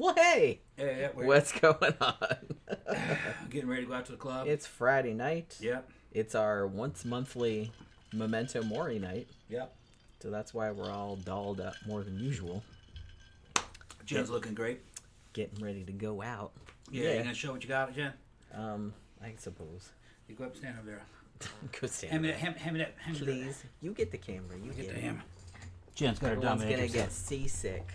Well, hey! Yeah, What's going on? Getting ready to go out to the club. It's Friday night. Yep. It's our once monthly Memento Mori night. Yep. So that's why we're all dolled up more than usual. Jen's looking great. Getting ready to go out. Yeah. You gonna show what you got, Jen? I suppose. You go up and stand over there. Go stand. Hand me that. Please. You get the camera. You Get get the it. hammer. Jen's got her Everyone's Dominic. gonna get seasick.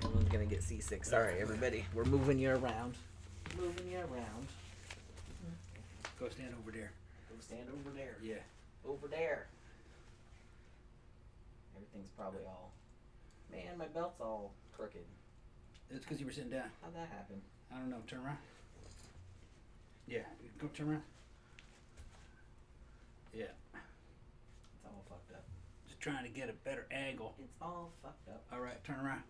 Everyone's gonna get seasick. Sorry, everybody. We're moving you around. Moving you around. Go stand over there. Go stand over there. Yeah. Over there. Everything's probably all... Man, my belt's all crooked. It's because you were sitting down. How'd that happen? I don't know. Turn around. Yeah. Go turn around. Yeah. It's all fucked up. Just trying to get a better angle. It's all fucked up. All right. Turn around.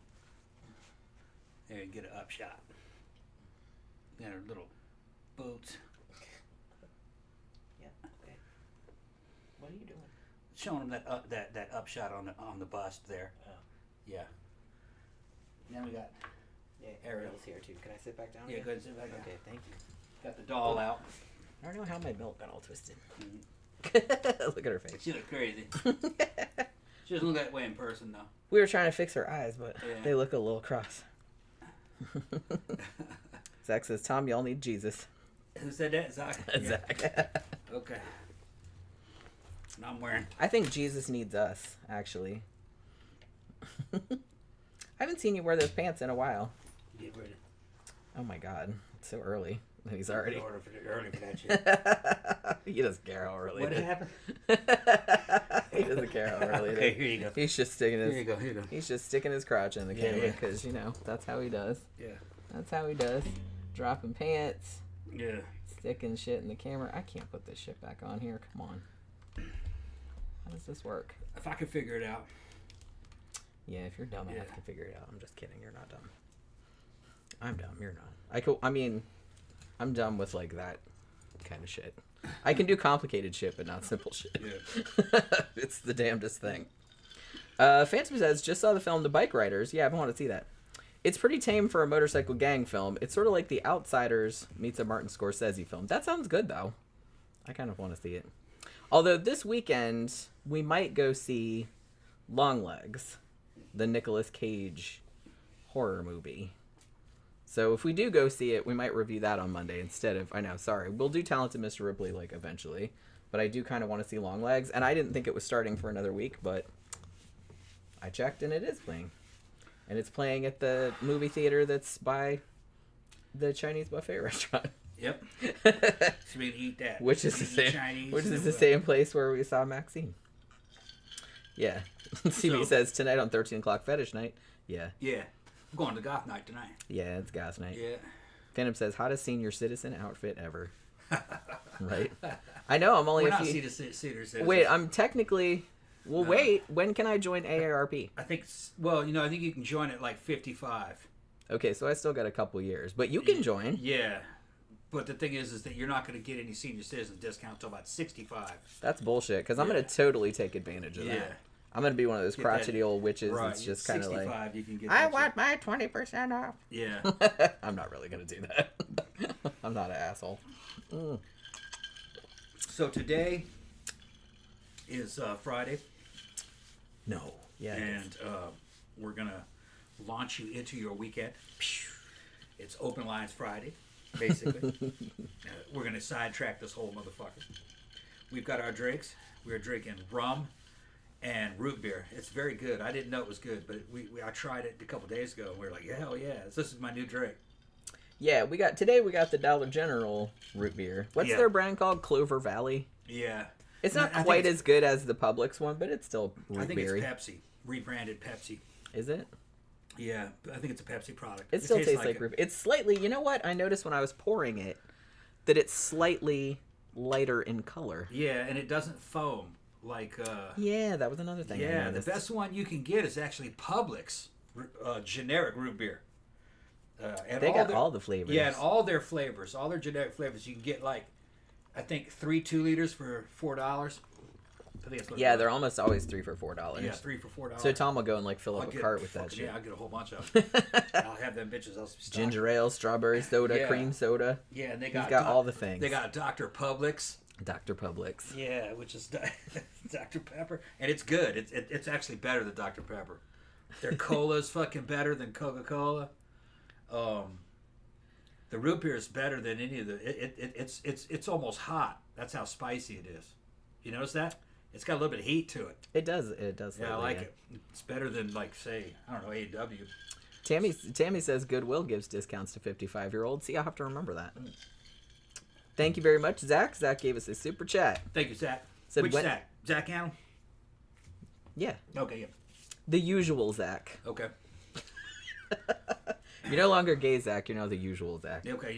There, you get an up shot. Got her little boots. Yeah. Okay. What are you doing? Showing them that up shot on the bust there. Oh. Yeah. Now we got Yeah, Ariel's Ariel's here too. Can I sit back down? Yeah, again? go ahead and sit back down. Okay, thank you. Got the doll out. I don't know how my belt got all twisted. Mm-hmm. Look at her face. She looks crazy. She doesn't look that way in person though. We were trying to fix her eyes, but Yeah. they look a little cross. Zach says, Tom, y'all need Jesus. Who said that? Zach. Zach. Okay. And I'm wearing. I think Jesus needs us, actually. I haven't seen you wear those pants in a while. Get ready. Oh my god. It's so early. He's already... Early for that shit. He doesn't care how early What it is. happened? He doesn't care how early it Okay, is. here you go. He's just sticking his... Here you go. Here you go. He's just sticking his crotch in the Yeah, camera yeah. because, you know, that's how he does. Yeah. That's how he does. Dropping pants, Yeah. sticking shit in the camera. I can't put this shit back on here. Come on. How does this work? If I could figure it out. Yeah, if you're dumb Yeah. enough to figure it out. I'm just kidding. You're not dumb. I'm dumb. You're not. I'm dumb with, like, that kind of shit. I can do complicated shit, but not simple shit. Yeah. It's the damnedest thing. Phantom says, just saw the film The Bike Riders. Yeah, I want to see that. It's pretty tame for a motorcycle gang film. It's sort of like The Outsiders meets a Martin Scorsese film. That sounds good, though. I kind of want to see it. Although this weekend, we might go see Longlegs, the Nicolas Cage horror movie. So if we do go see it, we might review that on Monday instead of... I know, sorry. We'll do Talented Mr. Ripley, like, eventually. But I do kind of want to see Longlegs. And I didn't think it was starting for another week, but I checked and it is playing. And it's playing at the movie theater that's by the Chinese buffet restaurant. Yep. So we can eat that. Which is the same. Chinese Which is and the same place where we saw Maxine. Yeah. CB says tonight on 13 o'clock fetish night. Yeah. Yeah. I'm going to goth night tonight. Yeah, it's gas night. Yeah. Phantom says hottest senior citizen outfit ever. Right. I know. I'm only We're a not few. senior citizens. Wait, I'm technically. Well, wait. When can I join AARP? I think. Well, I think you can join at like 55. Okay, so I still got a couple years, but you can join. Yeah. But the thing is that you're not going to get any senior citizen discount until about 65. That's bullshit. Because I'm gonna totally take advantage of Yeah. that. I'm gonna be one of those Get crotchety that- old witches Right. that's just kind of like. 65, you can get I that want my 20% off. shit. Yeah. I'm not really gonna do that. I'm not an asshole. Mm. So today is Friday. No. Yeah. it is. And we're going to launch you into your weekend. It's Open Lines Friday, basically. We're going to sidetrack this whole motherfucker. We've got our drinks. We're drinking rum and root beer. It's very good. I didn't know it was good, but I tried it a couple days ago, and we were like, yeah, hell yeah, this is my new drink. Yeah, we got the Dollar General root beer. What's their brand called? Clover Valley. Yeah. It's not quite as good as the Publix one, but it's still root I think beery. it's Pepsi, rebranded Pepsi. Is it? Yeah, I think it's a Pepsi product. It still tastes like root beer. It's slightly, you know what? I noticed when I was pouring it that it's slightly lighter in color. Yeah, and it doesn't foam like... Yeah, that was another thing I Yeah, the noticed. best one you can get is actually Publix generic root beer. And they got all the flavors. Yeah, and all their flavors, all their generic flavors. You can get like, I think 3 2-liters for $4. I think that's what Yeah, it was. they're almost always 3 for $4. Yeah, 3 for $4. So Tom will go and like fill I'll up a get cart with that fucking- shit. Yeah, I'll get a whole bunch of them. I'll have them bitches. I'll stock. Ginger ale, strawberry soda, Yeah. cream soda. Yeah, and they He's got, got all the things. They got Dr. Publix. Dr. Publix. Yeah, which is Dr. Pepper, and it's good. It's actually better than Dr. Pepper. Their cola's fucking better than Coca-Cola. The root beer is better than any of the. It's almost hot. That's how spicy it is. You notice that? It's got a little bit of heat to it. It does. It does. Yeah, I slightly, like it. It's better than like say I don't know AEW. Tammy says Goodwill gives discounts to 55-year-olds. See, I'll have to remember that. Thank you very much, Zach. Zach gave us a super chat. Thank you, Zach. Said Which when- Zach? Zach Allen? Yeah, Okay, yeah. the usual Zach. Okay. You're no longer gay Zach. You're now the usual Zach. Okay,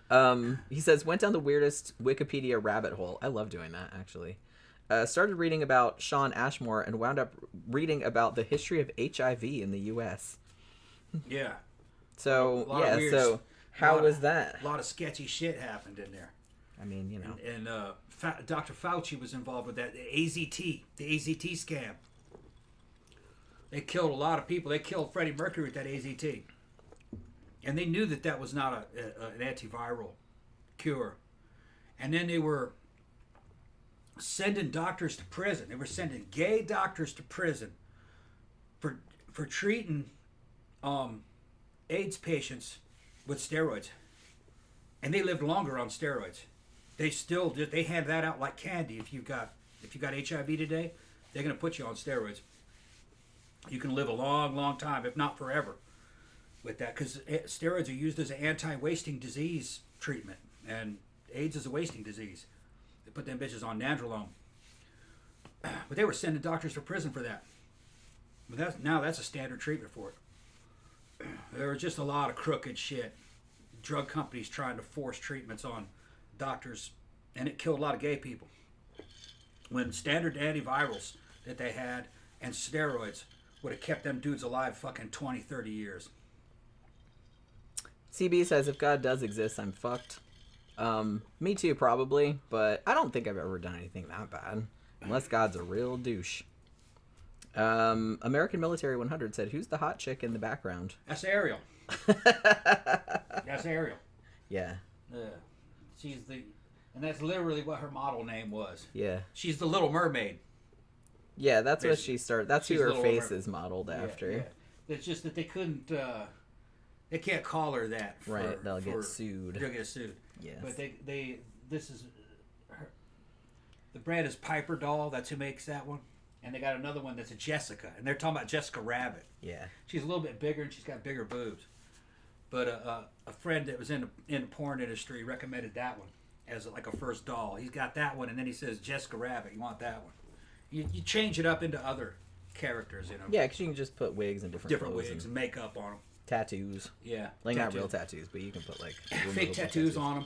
yeah. He says, went down the weirdest Wikipedia rabbit hole. I love doing that, actually. Started reading about Shawn Ashmore and wound up reading about the history of HIV in the U.S. Yeah. So, A lot of yeah, weird- so how lot was of- that? A lot of sketchy shit happened in there. I mean, you know. And Dr. Fauci was involved with that. The AZT scam. They killed a lot of people. They killed Freddie Mercury with that AZT. And they knew that was not an antiviral cure. And then they were sending doctors to prison. They were sending gay doctors to prison for treating AIDS patients with steroids. And they lived longer on steroids. They hand that out like candy. If you got HIV today, they're going to put you on steroids. You can live a long, long time, if not forever, with that, because steroids are used as an anti-wasting disease treatment, and AIDS is a wasting disease. They put them bitches on nandrolone, but they were sending doctors to prison for that. But that's a standard treatment for it. There was just a lot of crooked shit. Drug companies trying to force treatments on doctors, and it killed a lot of gay people. When standard antivirals that they had and steroids would have kept them dudes alive fucking 20, 30 years. CB says, if God does exist, I'm fucked. Me too, probably, but I don't think I've ever done anything that bad. Unless God's a real douche. American Military 100 said, who's the hot chick in the background? That's Ariel. That's Ariel. Yeah. And that's literally what her model name was. Yeah. She's the Little Mermaid. Yeah, that's what she started. That's who She's her Little face Mermaid. is modeled after. Yeah. It's just that they couldn't, they can't call her that. Right, they'll get sued. They'll get sued. Yes. But this is, the brand is Piper Doll. That's who makes that one. And they got another one that's a Jessica. And they're talking about Jessica Rabbit. Yeah. She's a little bit bigger and she's got bigger boobs. But a friend that was in the porn industry recommended that one as like a first doll. He's got that one, and then he says Jessica Rabbit. You want that one? You change it up into other characters, you know. Yeah, because you can just put wigs and different clothes wigs and and makeup on them. tattoos. Yeah, Like not real tattoos, but you can put like fake removable tattoos on them.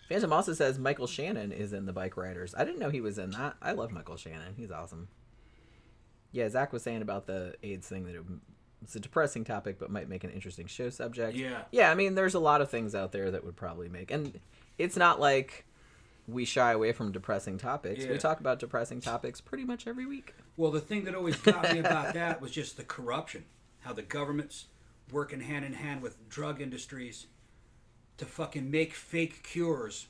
Phantom also says Michael Shannon is in the Bike Riders. I didn't know he was in that. I love Michael Shannon. He's awesome. Yeah, Zach was saying about the AIDS thing that it's a depressing topic, but might make an interesting show subject. Yeah. Yeah, I mean, there's a lot of things out there that would probably make, and it's not like we shy away from depressing topics. Yeah. We talk about depressing topics pretty much every week. Well, the thing that always got me about that was just the corruption. How the government's working hand in hand with drug industries to fucking make fake cures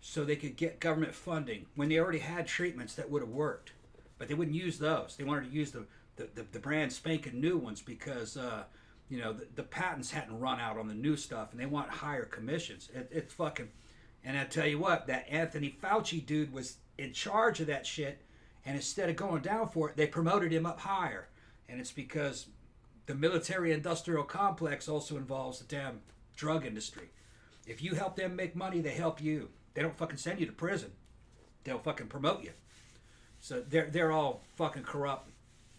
so they could get government funding when they already had treatments that would have worked. But they wouldn't use those. They wanted to use the brand spanking new ones because the patents hadn't run out on the new stuff, and they want higher commissions. It's fucking, and I tell you what, that Anthony Fauci dude was in charge of that shit, and instead of going down for it, they promoted him up higher, and it's because the military-industrial complex also involves the damn drug industry. If you help them make money, they help you. They don't fucking send you to prison. They'll fucking promote you. So they're all fucking corrupt.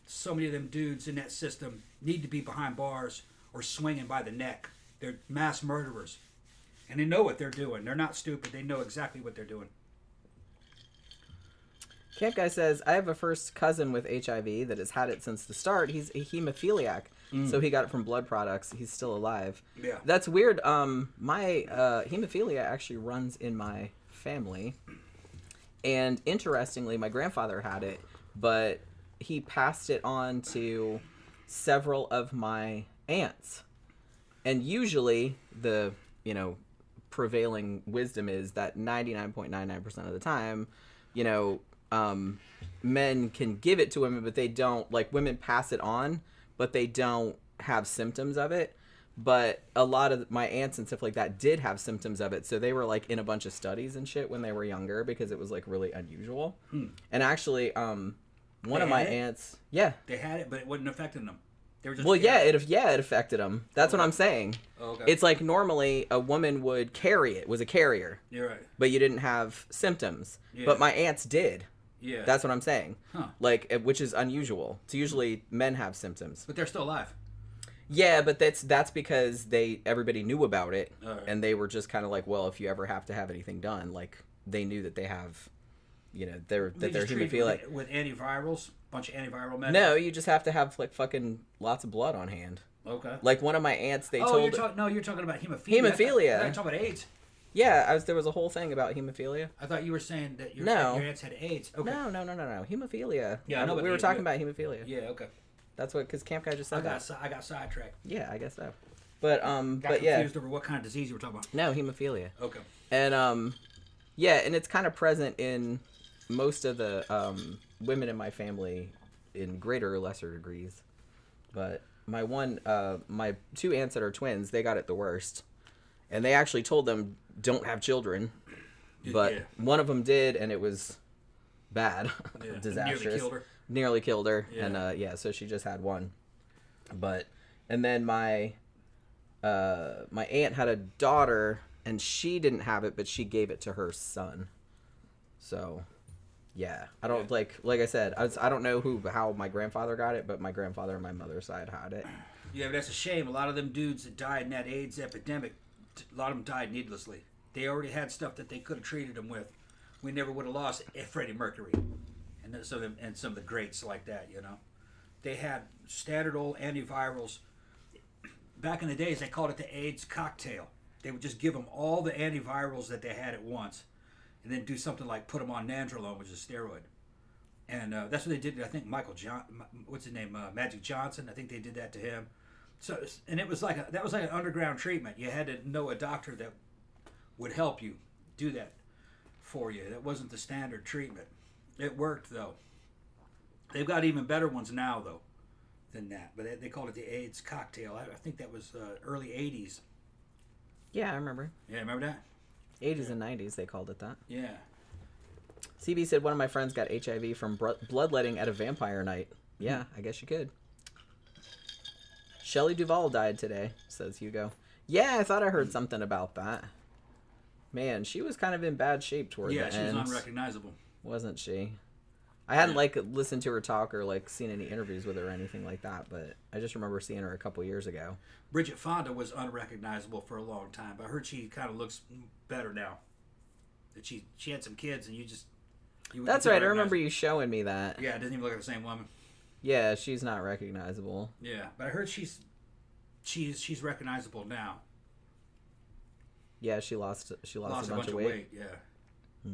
So many of them dudes in that system need to be behind bars or swinging by the neck. They're mass murderers. And they know what they're doing. They're not stupid. They know exactly what they're doing. Camp Guy says, I have a first cousin with HIV that has had it since the start. He's a hemophiliac. So he got it from blood products. He's still alive. Yeah. That's weird. My hemophilia actually runs in my family. And interestingly, my grandfather had it, but he passed it on to several of my aunts. And usually the, prevailing wisdom is that 99.99% of the time, men can give it to women, but they don't, like, women pass it on, but they don't have symptoms of it. But a lot of my aunts and stuff like that did have symptoms of it, so they were, like, in a bunch of studies and shit when they were younger because it was, like, really unusual. And actually, one of my aunts, yeah. They had it, but it wasn't affecting them. They were just it affected them. That's what I'm saying. Oh, okay. It's like normally a woman would carry it, was a carrier. You're right. But you didn't have symptoms. Yeah. But my aunts did. Yeah. That's what I'm saying. Huh. Like, which is unusual. So usually men have symptoms. But they're still alive. Yeah, but that's because everybody knew about it, Right. and they were just kind of like, well, if you ever have to have anything done, like, they knew that they have, they're hemophilia. With antivirals, bunch of antiviral medicine. No, you just have to have, like, fucking lots of blood on hand. Okay. Like, one of my aunts, you're talking about hemophilia. Hemophilia. I'm talking about AIDS. Yeah, there was a whole thing about hemophilia. I thought you were saying that your aunts had AIDS. Okay. No. Hemophilia. Yeah, I know. We were talking about hemophilia. Yeah, okay. That's what, because Camp Guy just said that. I got sidetracked. Yeah, I guess so. But Got confused over what kind of disease you were talking about. No, hemophilia. Okay. And and it's kind of present in most of the women in my family in greater or lesser degrees. But my two aunts that are twins, they got it the worst. And they actually told them, don't have children. But one of them did, and it was bad. Yeah. Disastrous. Nearly killed her. Yeah. And so she just had one. And then my aunt had a daughter, and she didn't have it, but she gave it to her son. So yeah, I don't like I said, I don't know how my grandfather got it, but my grandfather on my mother's side had it. Yeah, but that's a shame. A lot of them dudes that died in that AIDS epidemic, a lot of them died needlessly. They already had stuff that they could have treated them with. We never would have lost Freddie Mercury and some of the greats like that. They had standard old antivirals. Back in the days, they called it the AIDS cocktail. They would just give them all the antivirals that they had at once, and then do something like put them on nandrolone, which is a steroid. And that's what they did. I think what's his name, Magic Johnson. I think they did that to him. So, and it was like an underground treatment. You had to know a doctor that would help you do that for you. That wasn't the standard treatment. It worked though. They've got even better ones now though than that. But they called it the AIDS cocktail. I think that was early '80s. Yeah, I remember. Yeah, remember that? 80s and 90s, they called it that. Yeah. CB said one of my friends got HIV from bloodletting at a vampire night. Yeah, I guess you could. Shelley Duvall died today, says Hugo. Yeah, I thought I heard something about that. Man, she was kind of in bad shape toward the end. Yeah, she was unrecognizable. Wasn't she? I hadn't listened to her talk or seen any interviews with her or anything like that, but I just remember seeing her a couple years ago. Bridget Fonda was unrecognizable for a long time, but I heard she kind of looks better now. That she had some kids, and you That's right. I remember you showing me that. Yeah, it doesn't even look like the same woman. Yeah, she's not recognizable. Yeah, but I heard she's recognizable now. Yeah, she lost a bunch of weight. Yeah.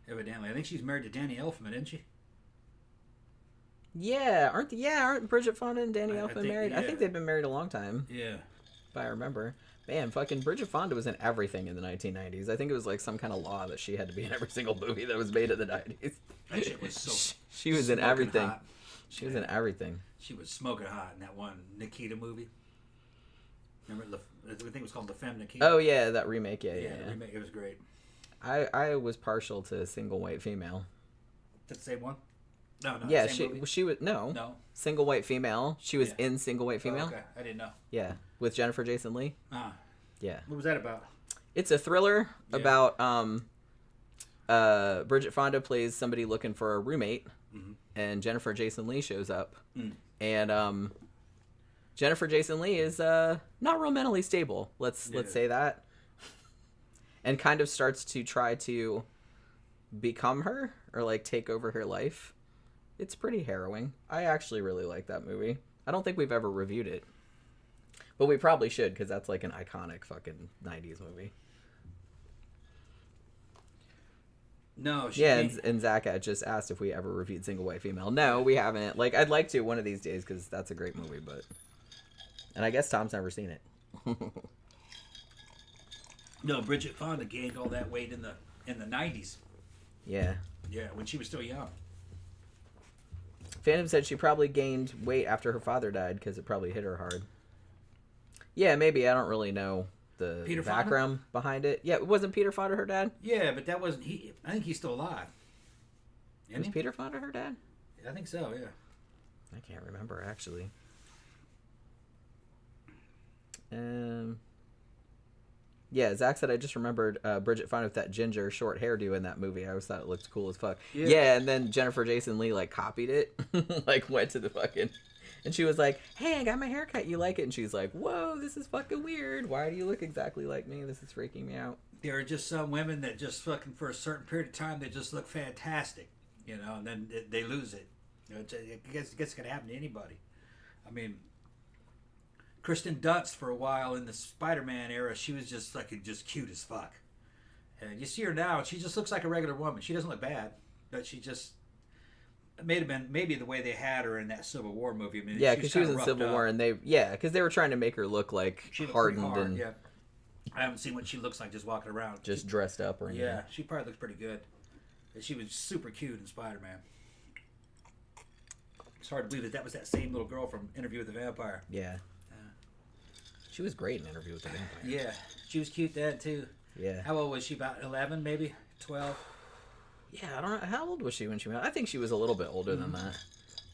Evidently, I think she's married to Danny Elfman, isn't she? Yeah, aren't Bridget Fonda and Danny Elfman married? Yeah. I think they've been married a long time. Yeah. If I remember. Man, fucking Bridget Fonda was in everything in the 1990s. I think it was some kind of law that she had to be in every single movie that was made in the 90s. That shit was so. She was in everything. Hot. She was in everything. She was smoking hot in that one Nikita movie. Remember, I think it was called The Femme Nikita. Oh yeah, that remake. Yeah. The remake. It was great. I was partial to Single White Female. That's the same one? No. Yeah, she was No. Single White Female. She was in Single White Female. Oh, okay, I didn't know. Yeah, with Jennifer Jason Leigh. Yeah. What was that about? It's a thriller about Bridget Fonda plays somebody looking for a roommate, and Jennifer Jason Leigh shows up, and Jennifer Jason Leigh is not real mentally stable. Let's say that. And kind of starts to try to become her or take over her life. It's pretty harrowing. I actually really like that movie. I don't think we've ever reviewed it. But we probably should, because that's like an iconic fucking 90s movie. No, and Zach had just asked if we ever reviewed Single White Female. No, we haven't. Like, I'd like to one of these days, because that's a great movie, but... And I guess Tom's never seen it. No, Bridget Fonda gained all that weight in the 90s. Yeah. Yeah, when she was still young. Phantom said she probably gained weight after her father died, because it probably hit her hard. Yeah, maybe. I don't really know the Peter background Fonda? behind it. Yeah, wasn't Peter Fonda her dad? Yeah, but that wasn't he. I think he's still alive. Was Peter Fonda her dad? I think so. Yeah. I can't remember actually. Yeah, Zach said I just remembered Bridget Fonda with that ginger short hairdo in that movie. I always thought it looked cool as fuck. Yeah, and then Jennifer Jason Leigh like copied it, like went to the fucking. And she was like, hey, I got my haircut. You like it? And she's like, whoa, this is fucking weird. Why do you look exactly like me? This is freaking me out. There are just some women that just fucking, for a certain period of time, they just look fantastic, you know, and then they lose it. You know, I guess it's going to happen to anybody. I mean, Kristen Duts, for a while in the Spider-Man era, she was just just cute as fuck. And you see her now, she just looks like a regular woman. She doesn't look bad, but she just... It may have been maybe the way they had her in that Civil War movie. I mean, yeah, because she was in Civil War, and because they were trying to make her look like hardened hard, and yeah. I haven't seen what she looks like just walking around, just dressed up or anything. Yeah, she probably looks pretty good. And she was super cute in Spider-Man. It's hard to believe that was that same little girl from Interview with the Vampire. Yeah, she was great in Interview with the Vampire. Yeah, she was cute then too. Yeah. How old was she? About 11, maybe 12. Yeah, I don't know. How old was she when she went? I think she was a little bit older than that.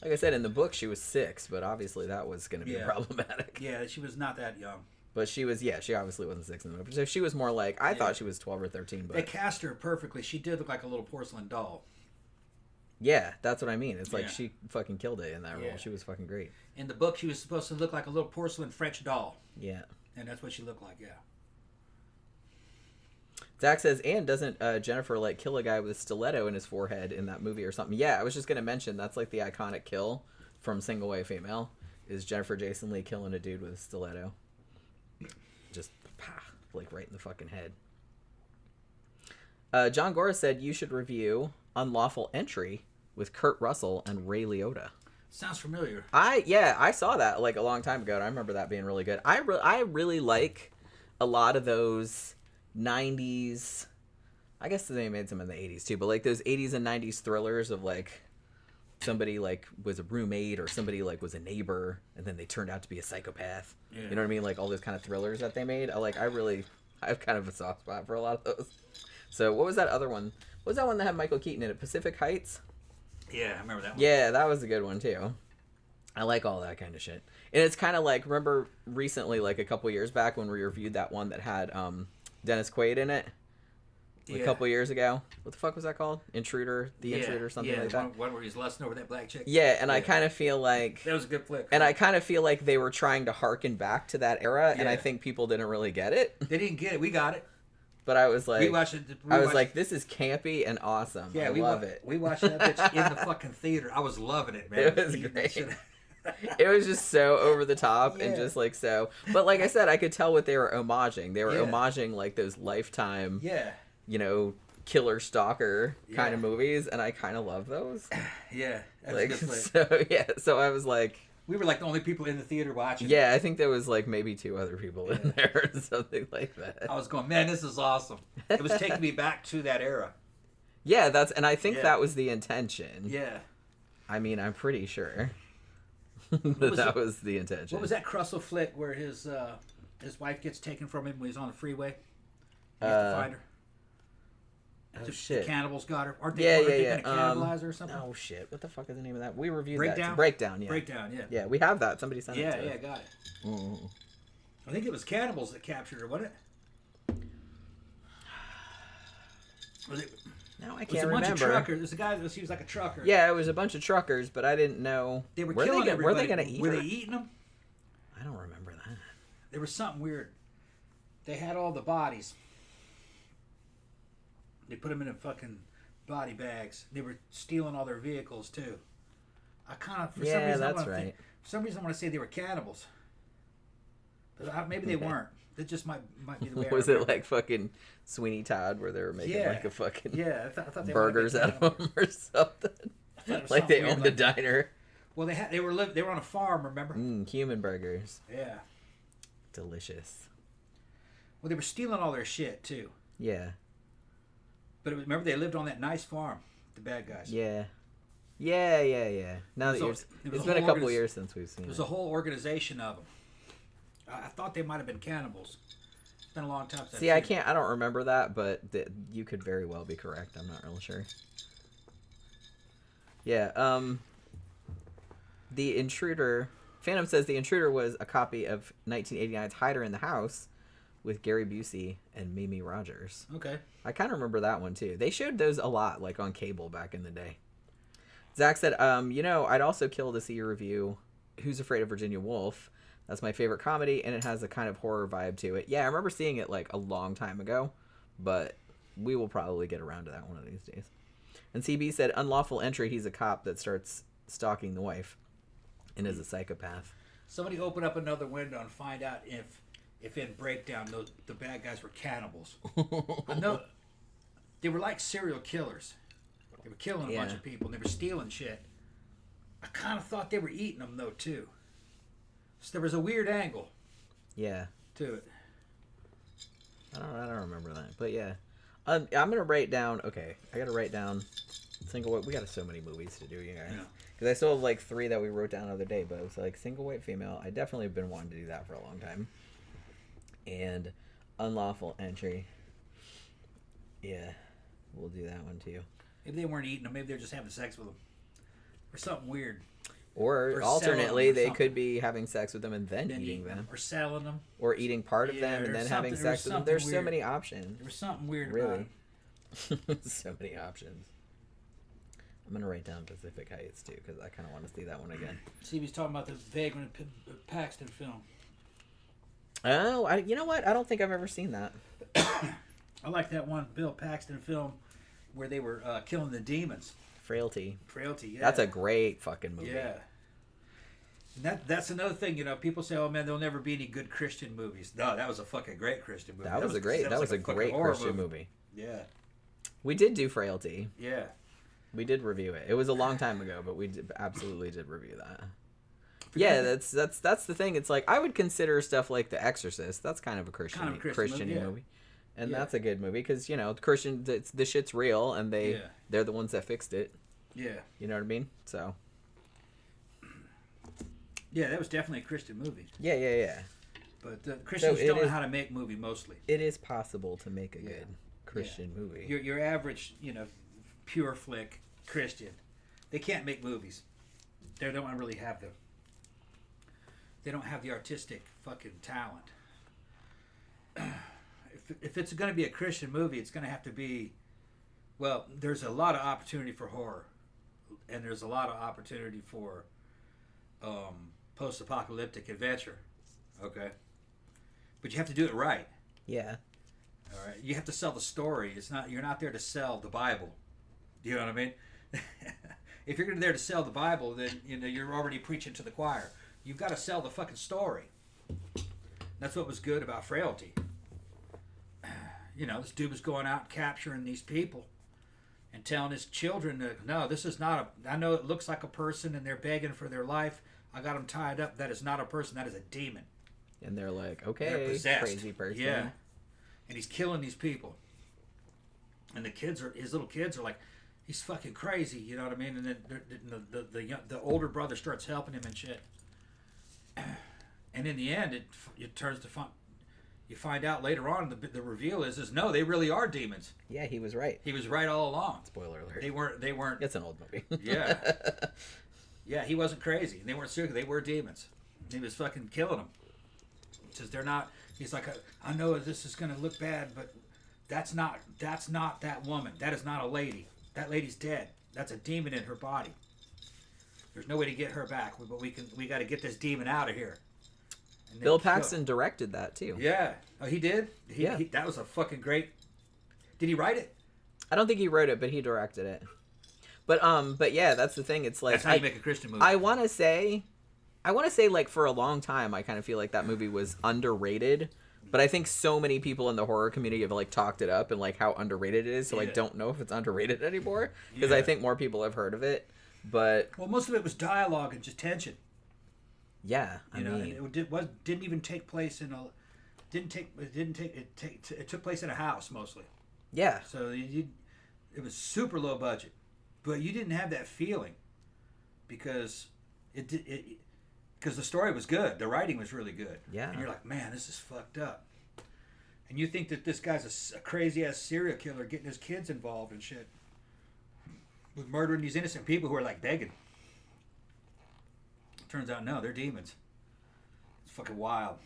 Like I said, in the book, she was 6, but obviously that was going to be problematic. Yeah, she was not that young. But she was, she obviously wasn't 6 in the movie. So she was more like, I thought she was 12 or 13. But they cast her perfectly. She did look like a little porcelain doll. Yeah, that's what I mean. It's like she fucking killed it in that role. She was fucking great. In the book, she was supposed to look like a little porcelain French doll. Yeah. And that's what she looked like, yeah. Zach says, and doesn't Jennifer like kill a guy with a stiletto in his forehead in that movie or something? Yeah, I was just gonna mention that's like the iconic kill from Single White Female is Jennifer Jason Leigh killing a dude with a stiletto, just like right in the fucking head. John Gora said you should review Unlawful Entry with Kurt Russell and Ray Liotta. Sounds familiar. I saw that like a long time ago, and I remember that being really good. I really like a lot of those 90s, I guess they made some in the 80s too, but like those 80s and 90s thrillers of like somebody like was a roommate or somebody like was a neighbor and then they turned out to be a psychopath. You know what I mean? Like all those kind of thrillers that they made. I have kind of a soft spot for a lot of those. So what was that other one? What was that one that had Michael Keaton in it? Pacific Heights? Yeah, I remember that one. Yeah, that was a good one too. I like all that kind of shit. And it's kind of like, remember recently, like a couple years back when we reviewed that one that had Dennis Quaid in it a couple years ago. What the fuck was that called? Intruder, Intruder, something like that. One where he's lusting over that black chick. Yeah, and I kind of feel like that was a good flick. And I kind of feel like they were trying to harken back to that era, and I think people didn't really get it. They didn't get it. We got it. But I was like, we watched like, this is campy and awesome. Yeah, I love it. We watched that bitch in the fucking theater. I was loving it, man. It was great. It was just so over the top and just like so. But like I said, I could tell what they were homaging. They were homaging like those Lifetime, you know, killer stalker kind of movies, and I kind of love those. Yeah, that's like, a good flick. So I was like, we were like the only people in the theater watching. Yeah, I think there was like maybe 2 other people in there or something like that. I was going, man, this is awesome. It was taking me back to that era. Yeah, and I think that was the intention. Yeah. I mean, I'm pretty sure. that was the intention. What was that Crussell flick where his wife gets taken from him when he's on the freeway? He has to find her. Shit. The cannibals got her. Aren't they going to cannibalize her or something? Oh, shit. What the fuck is the name of that? We reviewed Breakdown? that. Breakdown, yeah. Breakdown, yeah. Yeah, we have that. Somebody sent it to us. Yeah, got it. Mm-hmm. I think it was cannibals that captured her, wasn't it? Was it... No, I can't remember. It was a bunch of truckers. There's a guy that he was like a trucker. Yeah, it was a bunch of truckers, but I didn't know. They were killing everybody. Were they going to eat Were her? they eating them? I don't remember that. There was something weird. They had all the bodies. They put them in fucking body bags. They were stealing all their vehicles, too. I kind of, for Yeah, some reason, that's right. For some reason, I want to say they were cannibals. But maybe they weren't. That just might be the way. Was it like fucking Sweeney Todd where they were making like a fucking I thought they burgers out of them or something? Like they owned a diner. Well, they were on a farm. Remember? Human burgers. Yeah. Delicious. Well, they were stealing all their shit too. Yeah. But remember, they lived on that nice farm. The bad guys. Yeah. Yeah. Now that it's been a couple years since we've seen it. There's a whole organization of them. I thought they might have been cannibals. It's been a long time since I don't remember that, but you could very well be correct. I'm not really sure. Yeah, The Intruder... Phantom says The Intruder was a copy of 1989's Hider in the House with Gary Busey and Mimi Rogers. Okay. I kind of remember that one, too. They showed those a lot, like, on cable back in the day. Zach said, I'd also kill to see your review, Who's Afraid of Virginia Woolf? That's my favorite comedy, and it has a kind of horror vibe to it. Yeah, I remember seeing it, like, a long time ago, but we will probably get around to that one of these days. And CB said, Unlawful Entry, he's a cop that starts stalking the wife and is a psychopath. Somebody open up another window and find out if in Breakdown the bad guys were cannibals. I know they were like serial killers. They were killing a bunch of people, and they were stealing shit. I kind of thought they were eating them, though, too. So there was a weird angle. Yeah. To it. I don't remember that, but yeah. I'm gonna write down. Okay, I gotta write down single white. We got so many movies to do, you guys. Because I still have like 3 that we wrote down the other day, but it was like single white female. I definitely have been wanting to do that for a long time. And Unlawful Entry. Yeah, we'll do that one too. Maybe they weren't eating them. Maybe they're just having sex with them, or something weird. Or alternately, they could be having sex with them and then eating them. Or selling them. Or eating part of them and then having sex with them. There's so many options. There was something weird about it. So many options. I'm going to write down Pacific Heights, too, because I kind of want to see that one again. See, he's talking about the Vagrant Paxton film. Oh, you know what? I don't think I've ever seen that. I like that one Bill Paxton film where they were killing the demons. Frailty, yeah. That's a great fucking movie. Yeah. And that's another thing, people say, oh man, there'll never be any good Christian movies. No, that was a fucking great Christian movie. That was a great Christian movie. Yeah. We did do Frailty. Yeah. We did review it. It was a long time ago, but we absolutely did review that. Yeah, that's the thing. It's like I would consider stuff like The Exorcist. That's kind of a Christian movie. And that's a good movie because Christian, the shit's real, and they're the ones that fixed it. Yeah, you know what I mean. So. Yeah, that was definitely a Christian movie. Yeah. But Christians don't know how to make movie mostly. It is possible to make a good Christian movie. Your average, pure flick Christian, they can't make movies. They don't really have them. They don't have the artistic fucking talent. If it's going to be a Christian movie, it's going to have to be, well, there's a lot of opportunity for horror, and there's a lot of opportunity for post-apocalyptic adventure. Okay, but you have to do it right. Yeah. All right. You have to sell the story. You're not there to sell the Bible. Do you know what I mean? If you're there to sell the Bible, then you're already preaching to the choir. You've got to sell the fucking story. That's what was good about Frailty. This dude was going out and capturing these people and telling his children that, no, this is not I know it looks like a person and they're begging for their life. I got them tied up. That is not a person. That is a demon. And they're like, okay, they're possessed. Crazy person. Yeah. And he's killing these people. And his little kids are like, he's fucking crazy. You know what I mean? And then the older brother starts helping him and shit. And in the end, it turns to you find out later on the reveal is no, they really are demons. Yeah, he was right. He was right all along. Spoiler alert. They weren't. It's an old movie. Yeah. Yeah, he wasn't crazy. They weren't serious. They were demons. He was fucking killing them. He says they're not. He's like, I know this is gonna look bad, but that's not that woman. That is not a lady. That lady's dead. That's a demon in her body. There's no way to get her back, but we got to get this demon out of here. Bill Paxton directed that too. Yeah. Oh, he did? Yeah. That was a fucking great... Did he write it? I don't think he wrote it, but he directed it. But yeah, that's the thing. It's like That's how you make a Christian movie. I want to say, like for a long time, I kind of feel like that movie was underrated. But I think so many people in the horror community have like talked it up and like how underrated it is. So I don't know if it's underrated anymore because I think more people have heard of it. But most of it was dialogue and just tension. Yeah, I mean, it didn't even take place in a. It took place in a house mostly. Yeah. So it was super low budget, but you didn't have that feeling because because the story was good, the writing was really good. Yeah. And you're like, man, this is fucked up. And you think that this guy's a crazy ass serial killer getting his kids involved and shit, with murdering these innocent people who are like begging. Turns out no, they're demons. It's fucking wild.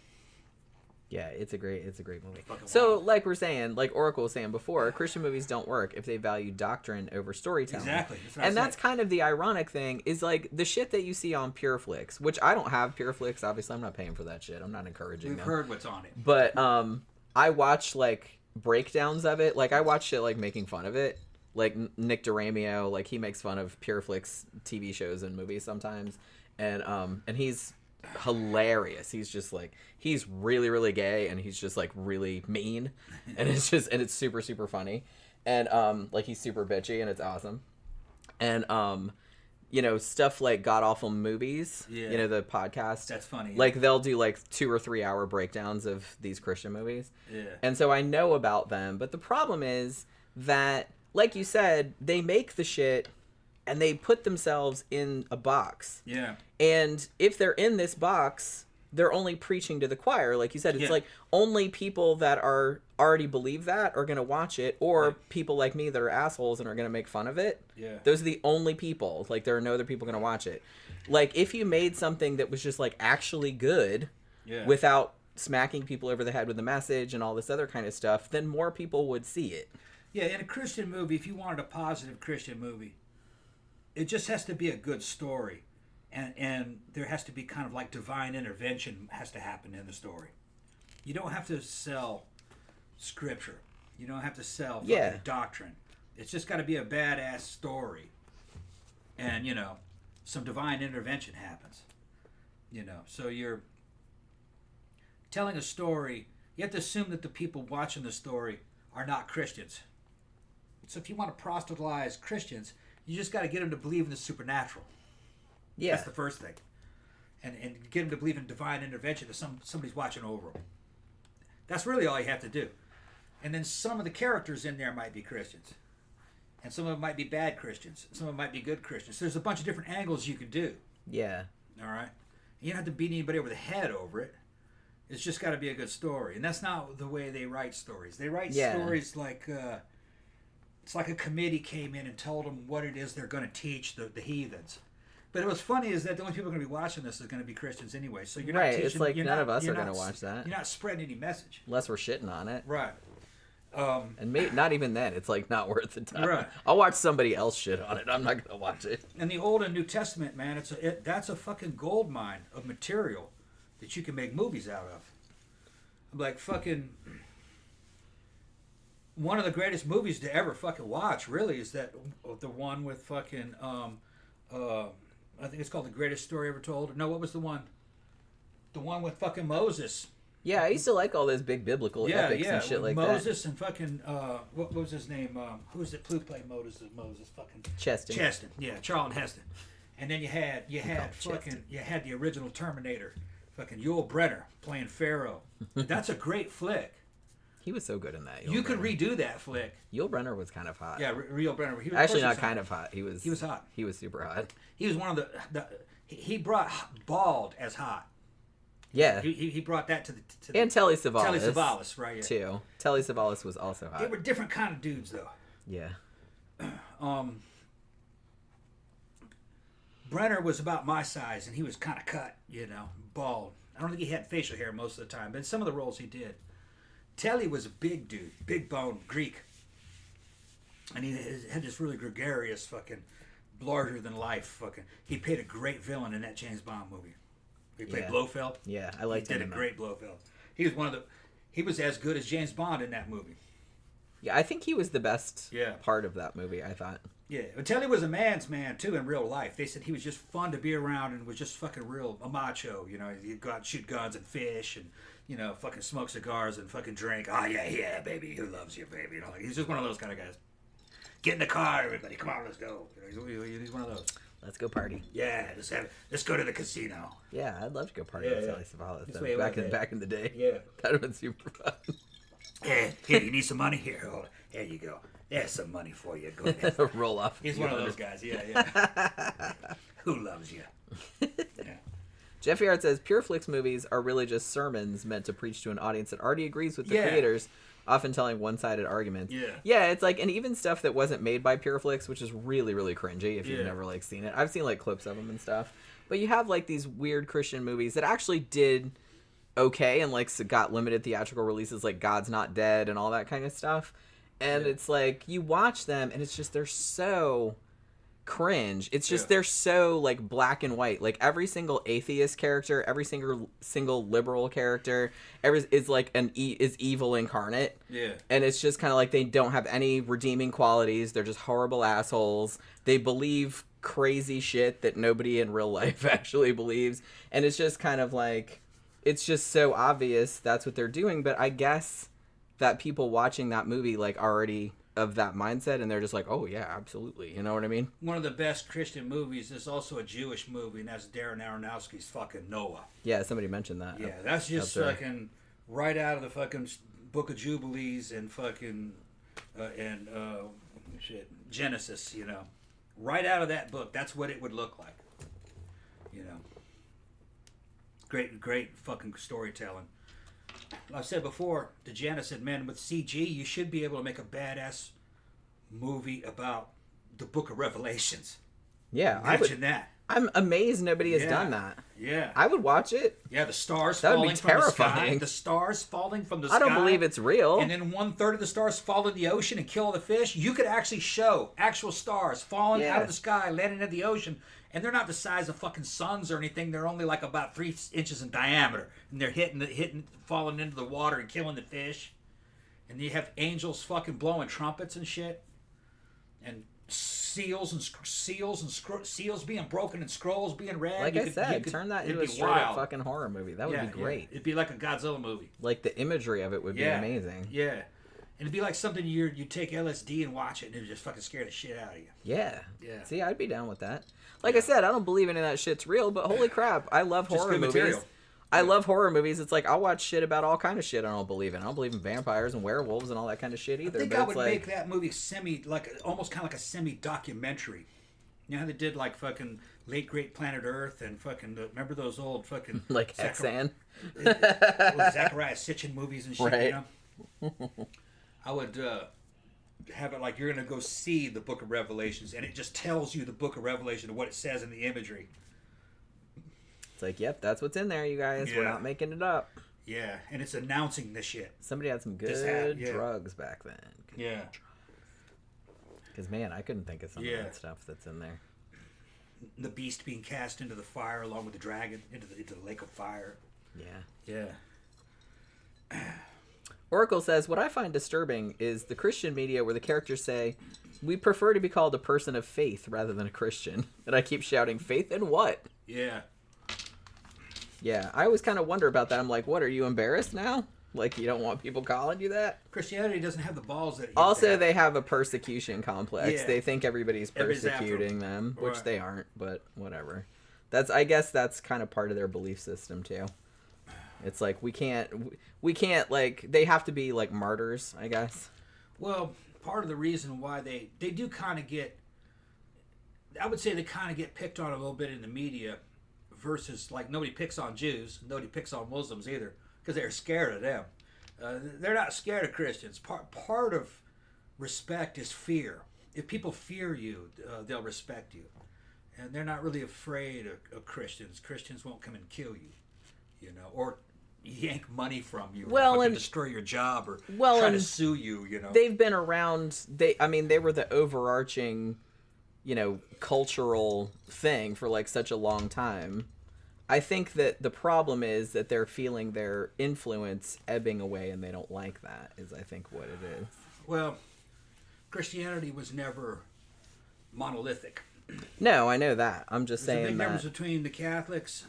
Yeah, it's a great movie. So, like we're saying, like Oracle was saying before, Christian movies don't work if they value doctrine over storytelling. Exactly. That's kind of the ironic thing is like the shit that you see on PureFlix, which I don't have PureFlix. Obviously, I'm not paying for that shit. I'm not encouraging them. We've heard what's on it. But I watch like breakdowns of it. Like I watch shit like making fun of it. Like Nick DeRamio, like he makes fun of PureFlix TV shows and movies sometimes, and he's hilarious. He's just like he's really really gay and he's just like really mean and it's super super funny and like he's super bitchy and it's awesome and stuff like God Awful Movies, the podcast, that's funny, like they'll do like 2 or 3 hour breakdowns of these Christian movies, and so I know about them, but the problem is that like you said, they make the shit and they put themselves in a box. Yeah. And if they're in this box, they're only preaching to the choir. Like you said, it's like only people that are already believe that are going to watch it, or people like me that are assholes and are going to make fun of it. Yeah. Those are the only people. Like there are no other people going to watch it. Like if you made something that was just like actually good without smacking people over the head with the message and all this other kind of stuff, then more people would see it. Yeah, in a Christian movie, if you wanted a positive Christian movie, it just has to be a good story, and there has to be kind of like divine intervention has to happen in the story. You don't have to sell scripture. You don't have to sell fucking doctrine. It's just got to be a badass story, and some divine intervention happens. So you're telling a story. You have to assume that the people watching the story are not Christians. So if you want to proselytize Christians, you just got to get them to believe in the supernatural. Yeah. That's the first thing. And get them to believe in divine intervention, that somebody's watching over them. That's really all you have to do. And then some of the characters in there might be Christians. And some of them might be bad Christians. Some of them might be good Christians. There's a bunch of different angles you could do. Yeah. All right? You don't have to beat anybody over the head over it. It's just got to be a good story. And that's not the way they write stories. They write stories like... it's like a committee came in and told them what it is they're going to teach the heathens. But what's funny is that the only people going to be watching this is going to be Christians anyway. So you're not teaching... It's like none of us are going to watch that. You're not spreading any message. Unless we're shitting on it. Right. And not even then. It's like not worth the time. Right. I'll watch somebody else shit on it. I'm not going to watch it. And the Old and New Testament, man, that's a fucking gold mine of material that you can make movies out of. I'm like fucking... One of the greatest movies to ever fucking watch, really, is the one with fucking, I think it's called The Greatest Story Ever Told. No, what was the one? The one with fucking Moses. Yeah, I used to like all those big biblical epics and shit like Moses that. Moses and fucking, what was his name? Who was it? Who played Moses? Fucking Cheston. Yeah, Charlton Heston. And then you had the original Terminator, fucking Yul Brynner playing Pharaoh. That's a great flick. He was so good in that. You could redo that flick. Yul Brynner was kind of hot. Yeah, Yul Brynner. He was actually not kind of hot. He was hot. He was super hot. He was one of the he brought bald as hot. Yeah. He brought that to the and Telly Savalas. Telly Savalas, right? Yeah. Too. Telly Savalas was also hot. They were different kind of dudes, though. Yeah. Brenner was about my size, and he was kind of cut, bald. I don't think he had facial hair most of the time, but in some of the roles he did. Telly was a big dude, big bone Greek, and he had this really gregarious fucking, larger than life fucking. He played a great villain in that James Bond movie. He played Blofeld. Yeah, I liked him. He did a great Blofeld. He was as good as James Bond in that movie. Yeah, I think he was the best Yeah. part of that movie, I thought. Yeah, until he was a man's man too in real life. They said he was just fun to be around and was just fucking real a macho. You know, he'd go out and shoot guns and fish and fucking smoke cigars and fucking drink. Oh yeah, baby, who loves you, baby? Like, he's just one of those kind of guys. Get in the car, everybody. Come on, let's go. He's one of those. Let's go party. Yeah, let's go to the casino. Yeah, I'd love to go party with Sally Savalas. Back in the day. Yeah, that would have been super fun. Here, you need some money? Here, hold on. There you go. There's some money for you. Go ahead. Roll off. He's one of those guys. Yeah. Who loves you? Yeah. Jeffy Hart says PureFlix movies are really just sermons meant to preach to an audience that already agrees with the creators, often telling one-sided arguments. Yeah, it's like, and even stuff that wasn't made by PureFlix, which is really, really cringy if you've never like seen it. I've seen like clips of them and stuff, but you have like these weird Christian movies that actually did okay and like got limited theatrical releases, like God's Not Dead and all that kind of stuff. And it's like, you watch them and it's just, they're so cringe. It's just, they're so like black and white. Like every single atheist character, every single liberal character is like is evil incarnate. Yeah. And it's just kind of like they don't have any redeeming qualities. They're just horrible assholes. They believe crazy shit that nobody in real life actually believes. And it's just kind of like, it's just so obvious that's what they're doing. But I guess that people watching that movie like already of that mindset, and they're just like, oh yeah, absolutely, you know what I mean? One of the best Christian movies is also a Jewish movie, and that's Darren Aronofsky's fucking Noah. Yeah, somebody mentioned that. Yeah, that's just fucking right out of the fucking Book of Jubilees and fucking Genesis, you know, right out of that book. That's what it would look like, you know. Great fucking storytelling. Like I said before, to Janice said, man, with CG, you should be able to make a badass movie about the Book of Revelations. Yeah, imagine that. I'm amazed nobody has done that. Yeah, I would watch it. Yeah, the stars falling from the sky. The stars falling from the sky. I don't believe it's real. And then 1/3 of the stars fall in the ocean and kill all the fish. You could actually show actual stars falling out of the sky, landing in the ocean. And they're not the size of fucking suns or anything. They're only like about 3 inches in diameter. And they're falling into the water and killing the fish. And you have angels fucking blowing trumpets and shit. And seals being broken and scrolls being read. Like I said, turn that into a straight fucking horror movie. That would be great. Yeah. It'd be like a Godzilla movie. Like the imagery of it would be amazing. Yeah. And it'd be like something you take LSD and watch it and it would just fucking scare the shit out of you. Yeah. Yeah. See, I'd be down with that. Like I said, I don't believe any of that shit's real, but holy crap, I love horror movies. Material. I love horror movies. It's like, I'll watch shit about all kind of shit I don't believe in. I don't believe in vampires and werewolves and all that kind of shit either. I think I would make that movie almost kind of like a semi-documentary. You know how they did like fucking Late Great Planet Earth and fucking, remember those old fucking... like Hexan? Zachariah Sitchin movies and shit, right. You know? I would... have it like you're going to go see the Book of Revelations and it just tells you the Book of Revelation and what it says in the imagery. It's like, yep, that's what's in there, you guys. We're not making it up. Yeah, and it's announcing the shit. Somebody had some good drugs back then. Yeah. Because, man, I couldn't think of some of that stuff that's in there. The beast being cast into the fire along with the dragon into the lake of fire. Yeah. Oracle says, what I find disturbing is the Christian media where the characters say, we prefer to be called a person of faith rather than a Christian. And I keep shouting, faith in what? Yeah. Yeah, I always kind of wonder about that. I'm like, what, are you embarrassed now? Like, you don't want people calling you that? Christianity doesn't have the balls that... Also, they have a persecution complex. Yeah. They think everybody's persecuting them, which they aren't, but whatever. I guess that's kind of part of their belief system, too. It's like, we can't, like, they have to be, like, martyrs, I guess. Well, part of the reason why they do kind of get, I would say they kind of get picked on a little bit in the media versus, like, nobody picks on Jews, nobody picks on Muslims either, because they're scared of them. They're not scared of Christians. Part of respect is fear. If people fear you, they'll respect you. And they're not really afraid of Christians. Christians won't come and kill you, you know, or yank money from you, or destroy your job, or try to sue you, you know. They've been around. They were the overarching, you know, cultural thing for like such a long time. I think that the problem is that they're feeling their influence ebbing away, and they don't like that. Is I think what it is. Well, Christianity was never monolithic. No, I know that. I'm just There's a saying big that. difference between the Catholics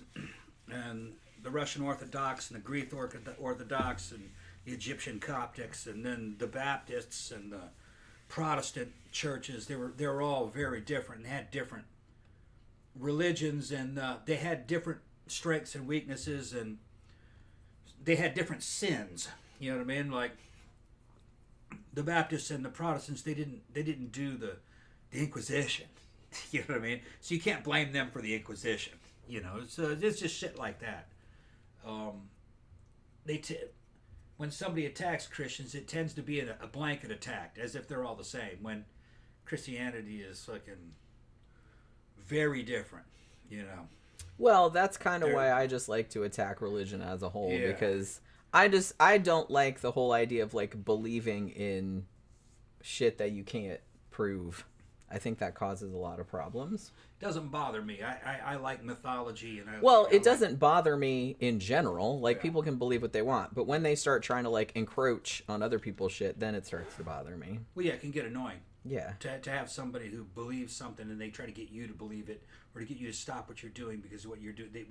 and the Russian Orthodox and the Greek Orthodox and the Egyptian Coptics, and then the Baptists and the Protestant churches. They were all very different and had different religions, and they had different strengths and weaknesses, and they had different sins. You know what I mean? Like the Baptists and the Protestants, they didn't do the Inquisition. You know what I mean? So you can't blame them for the Inquisition. You know, so it's just shit like that. When somebody attacks Christians, it tends to be a blanket attack, as if they're all the same. When Christianity is fucking very different, you know. Well, that's kind of why I just like to attack religion as a whole, because I don't like the whole idea of like believing in shit that you can't prove. I think that causes a lot of problems. Doesn't bother me. I like mythology, and it doesn't bother me in general. Like, people can believe what they want, but when they start trying to like encroach on other people's shit, then it starts to bother me. Well, yeah, it can get annoying. Yeah. To have somebody who believes something and they try to get you to believe it, or to get you to stop what you're doing because what you're doing, they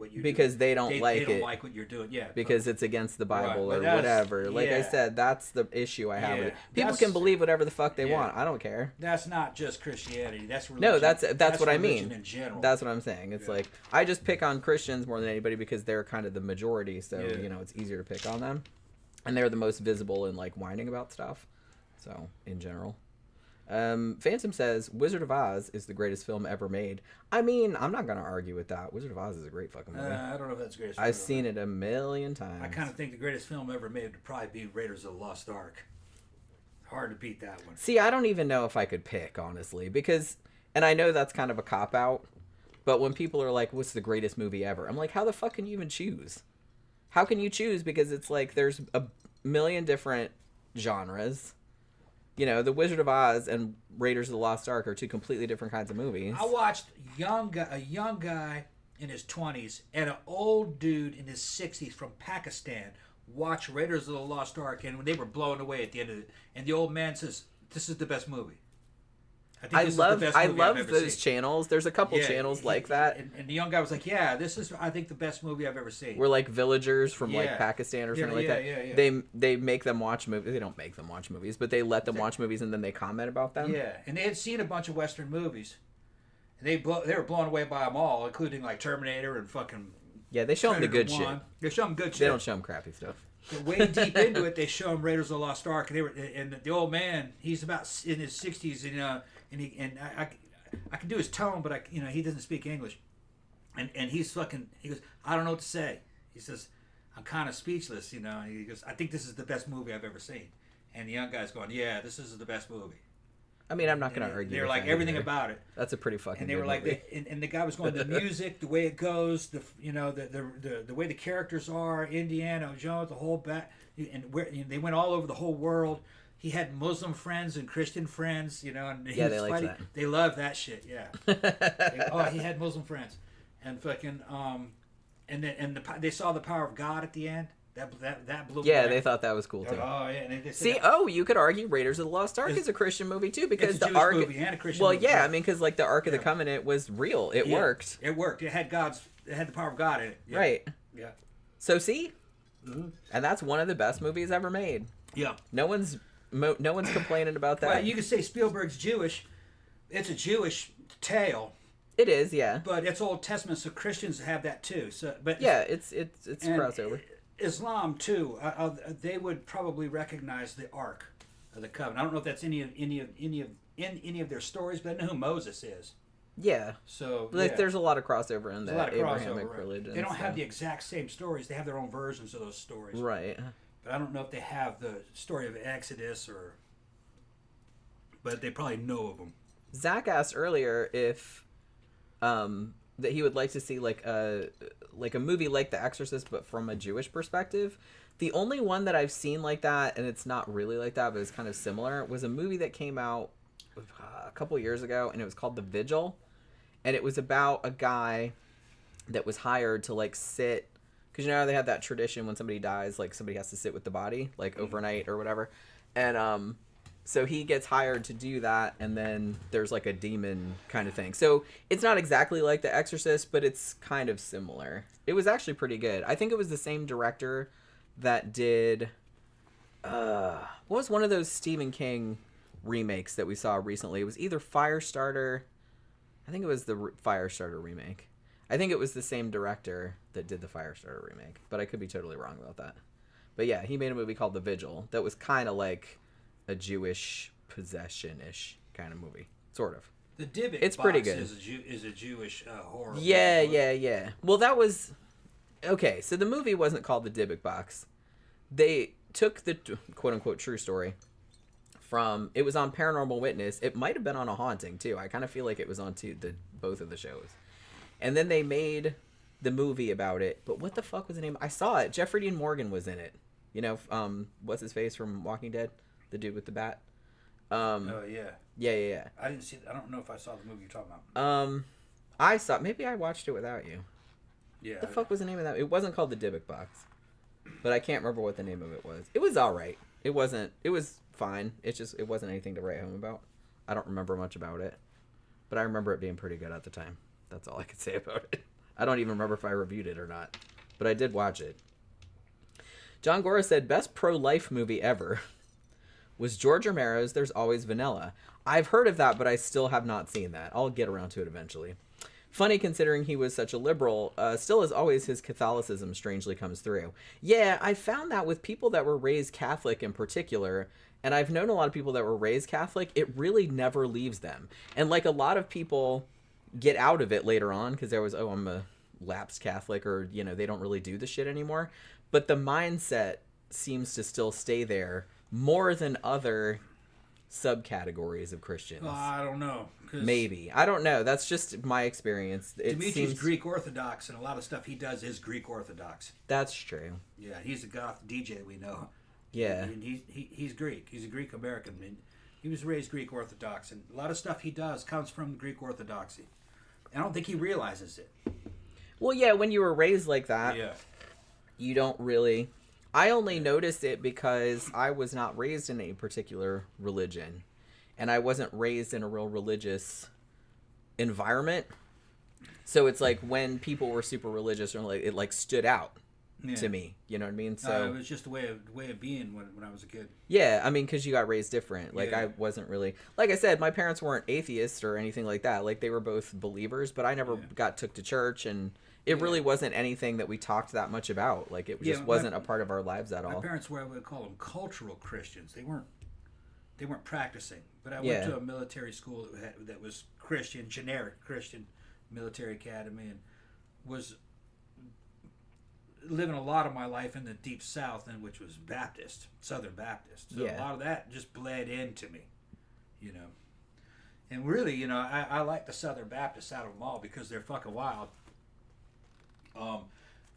don't like it. They don't like what you're doing. Yeah. Because it's against the Bible or whatever. Like I said, that's the issue I have with it. People can believe whatever the fuck they want. I don't care. That's not just Christianity. That's religion. No, that's what I mean. In general. That's what I'm saying. It's like, I just pick on Christians more than anybody because they're kind of the majority, so you know, it's easier to pick on them. And they're the most visible in like whining about stuff. So, in general. Phantom says Wizard of Oz is the greatest film ever made. I mean, I'm not gonna argue with that. Wizard of Oz is a great fucking movie. I don't know if that's the greatest. I've seen it a million times. I kind of think the greatest film ever made would probably be Raiders of the Lost Ark. Hard to beat that one. See, I don't even know if I could pick, honestly, because, and I know that's kind of a cop out, but when people are like, "What's the greatest movie ever?" I'm like, how the fuck can you even choose? How can you choose? Because it's like there's a million different genres. You know, The Wizard of Oz and Raiders of the Lost Ark are two completely different kinds of movies. I watched a young guy in his 20s and an old dude in his 60s from Pakistan watch Raiders of the Lost Ark, and they were blown away at the end of it. And the old man says, "This is the best movie." I love those channels. There's a couple channels like that. And the young guy was like, "Yeah, this is, I think, the best movie I've ever seen." We're like villagers from like Pakistan or something like that. Yeah. They make them watch movies. They don't make them watch movies, but they let them watch movies and then they comment about them. Yeah, and they had seen a bunch of Western movies. And they were blown away by them all, including like Terminator and fucking. Yeah, they show them the good shit. They show them good shit. They don't show them crappy stuff. But way deep into it, they show them Raiders of the Lost Ark, and the old man, he's about in his 60s, and I can do his tone, but he doesn't speak English, and he goes, "I don't know what to say." He says, "I'm kind of speechless," and he goes, "I think this is the best movie I've ever seen," and the young guy's going, "Yeah, this is the best movie." I mean, I'm not going to argue. They're like everything about it. That's a pretty fucking. And they were like, and the guy was going, the music, the way it goes, the way the characters are, Indiana Jones, the whole and where they went all over the whole world. He had Muslim friends and Christian friends, and he was they liked that. They loved that shit, yeah. He had Muslim friends, and fucking they saw the power of God at the end. That blew. Yeah, they thought that was cool too. Oh yeah, and see, you could argue Raiders of the Lost Ark is a Christian movie too because the Ark movie and a Christian movie. I mean, because like the Ark of the Covenant was real. It worked. It worked. It had the power of God in it. Yeah. Right. Yeah. So see, and that's one of the best movies ever made. Yeah. No one's complaining about that. Well, you could say Spielberg's Jewish. It's a Jewish tale. It is, yeah. But it's Old Testament, so Christians have that too. So, but yeah, it's crossover. Islam too. They would probably recognize the Ark of the Covenant. I don't know if that's any of their stories, but I know who Moses is. Yeah. So there's a lot of crossover in that Abrahamic religion. They don't have the exact same stories. They have their own versions of those stories. Right. But I don't know if they have the story of Exodus but they probably know of them. Zach asked earlier if that he would like to see like a movie like The Exorcist but from a Jewish perspective. The only one that I've seen like that, and it's not really like that but it's kind of similar, was a movie that came out a couple years ago, and it was called The Vigil, and it was about a guy that was hired to like sit, because how they have that tradition when somebody dies, like somebody has to sit with the body like overnight or whatever, and So he gets hired to do that, and then there's like a demon kind of thing. So it's not exactly like The Exorcist, but it's kind of similar. It was actually pretty good. I think it was the same director that did what was one of those Stephen King remakes that we saw recently? It was either Firestarter. I think it was the Firestarter remake. I think it was the same director that did the Firestarter remake, but I could be totally wrong about that. But yeah, he made a movie called The Vigil that was kind of like a Jewish possession-ish kind of movie, sort of. The Dybbuk It's box pretty good. is a Jewish horror. Yeah. Well, that was okay. So the movie wasn't called The Dybbuk Box. They took the quote-unquote true story from. It was on Paranormal Witness. It might have been on A Haunting too. I kind of feel like it was on both of the shows. And then they made the movie about it. But what the fuck was the name? I saw it. Jeffrey Dean Morgan was in it. You know, what's his face from Walking Dead? The dude with the bat. Oh yeah. Yeah. I didn't see. I don't know if I saw the movie you're talking about. I saw. Maybe I watched it without you. Yeah. What the fuck was the name of that? It wasn't called The Dybbuk Box, but I can't remember what the name of it was. It was all right. It wasn't. It was fine. It wasn't anything to write home about. I don't remember much about it, but I remember it being pretty good at the time. That's all I could say about it. I don't even remember if I reviewed it or not, but I did watch it. John Gora said, best pro-life movie ever was George Romero's There's Always Vanilla. I've heard of that, but I still have not seen that. I'll get around to it eventually. Funny considering he was such a liberal, still as always his Catholicism strangely comes through. Yeah, I found that with people that were raised Catholic in particular, and I've known a lot of people that were raised Catholic, it really never leaves them. And like a lot of people get out of it later on because there was, oh, I'm a lapsed Catholic, or, you know, they don't really do the shit anymore. But the mindset seems to still stay there more than other subcategories of Christians. I don't know. Maybe. I don't know. That's just my experience. Dimitri's Greek Orthodox, and a lot of stuff he does is Greek Orthodox. That's true. Yeah, he's a goth DJ we know. Yeah. And he's Greek. He's a Greek American. And he was raised Greek Orthodox, and a lot of stuff he does comes from Greek Orthodoxy. And I don't think he realizes it. Well, yeah, when you were raised like that, Yeah. you don't really... I only noticed it because I was not raised in a particular religion, and I wasn't raised in a real religious environment. So it's like when people were super religious, or like it like stood out to me. You know what I mean? So it was just a way of being when I was a kid. Yeah, I mean, because you got raised different. Like Yeah. I wasn't really, like I said, my parents weren't atheists or anything like that. Like they were both believers, but I never got took to church, and it really wasn't anything that we talked that much about. Like it just wasn't a part of our lives at all. My parents were, I would call them cultural Christians. They weren't practicing. But I went to a military school that was Christian, generic Christian military academy, and was living a lot of my life in the deep South, and which was Baptist, Southern Baptist. So a lot of that just bled into me, you know. And really, you know, I like the Southern Baptists out of them all because they're fucking wild.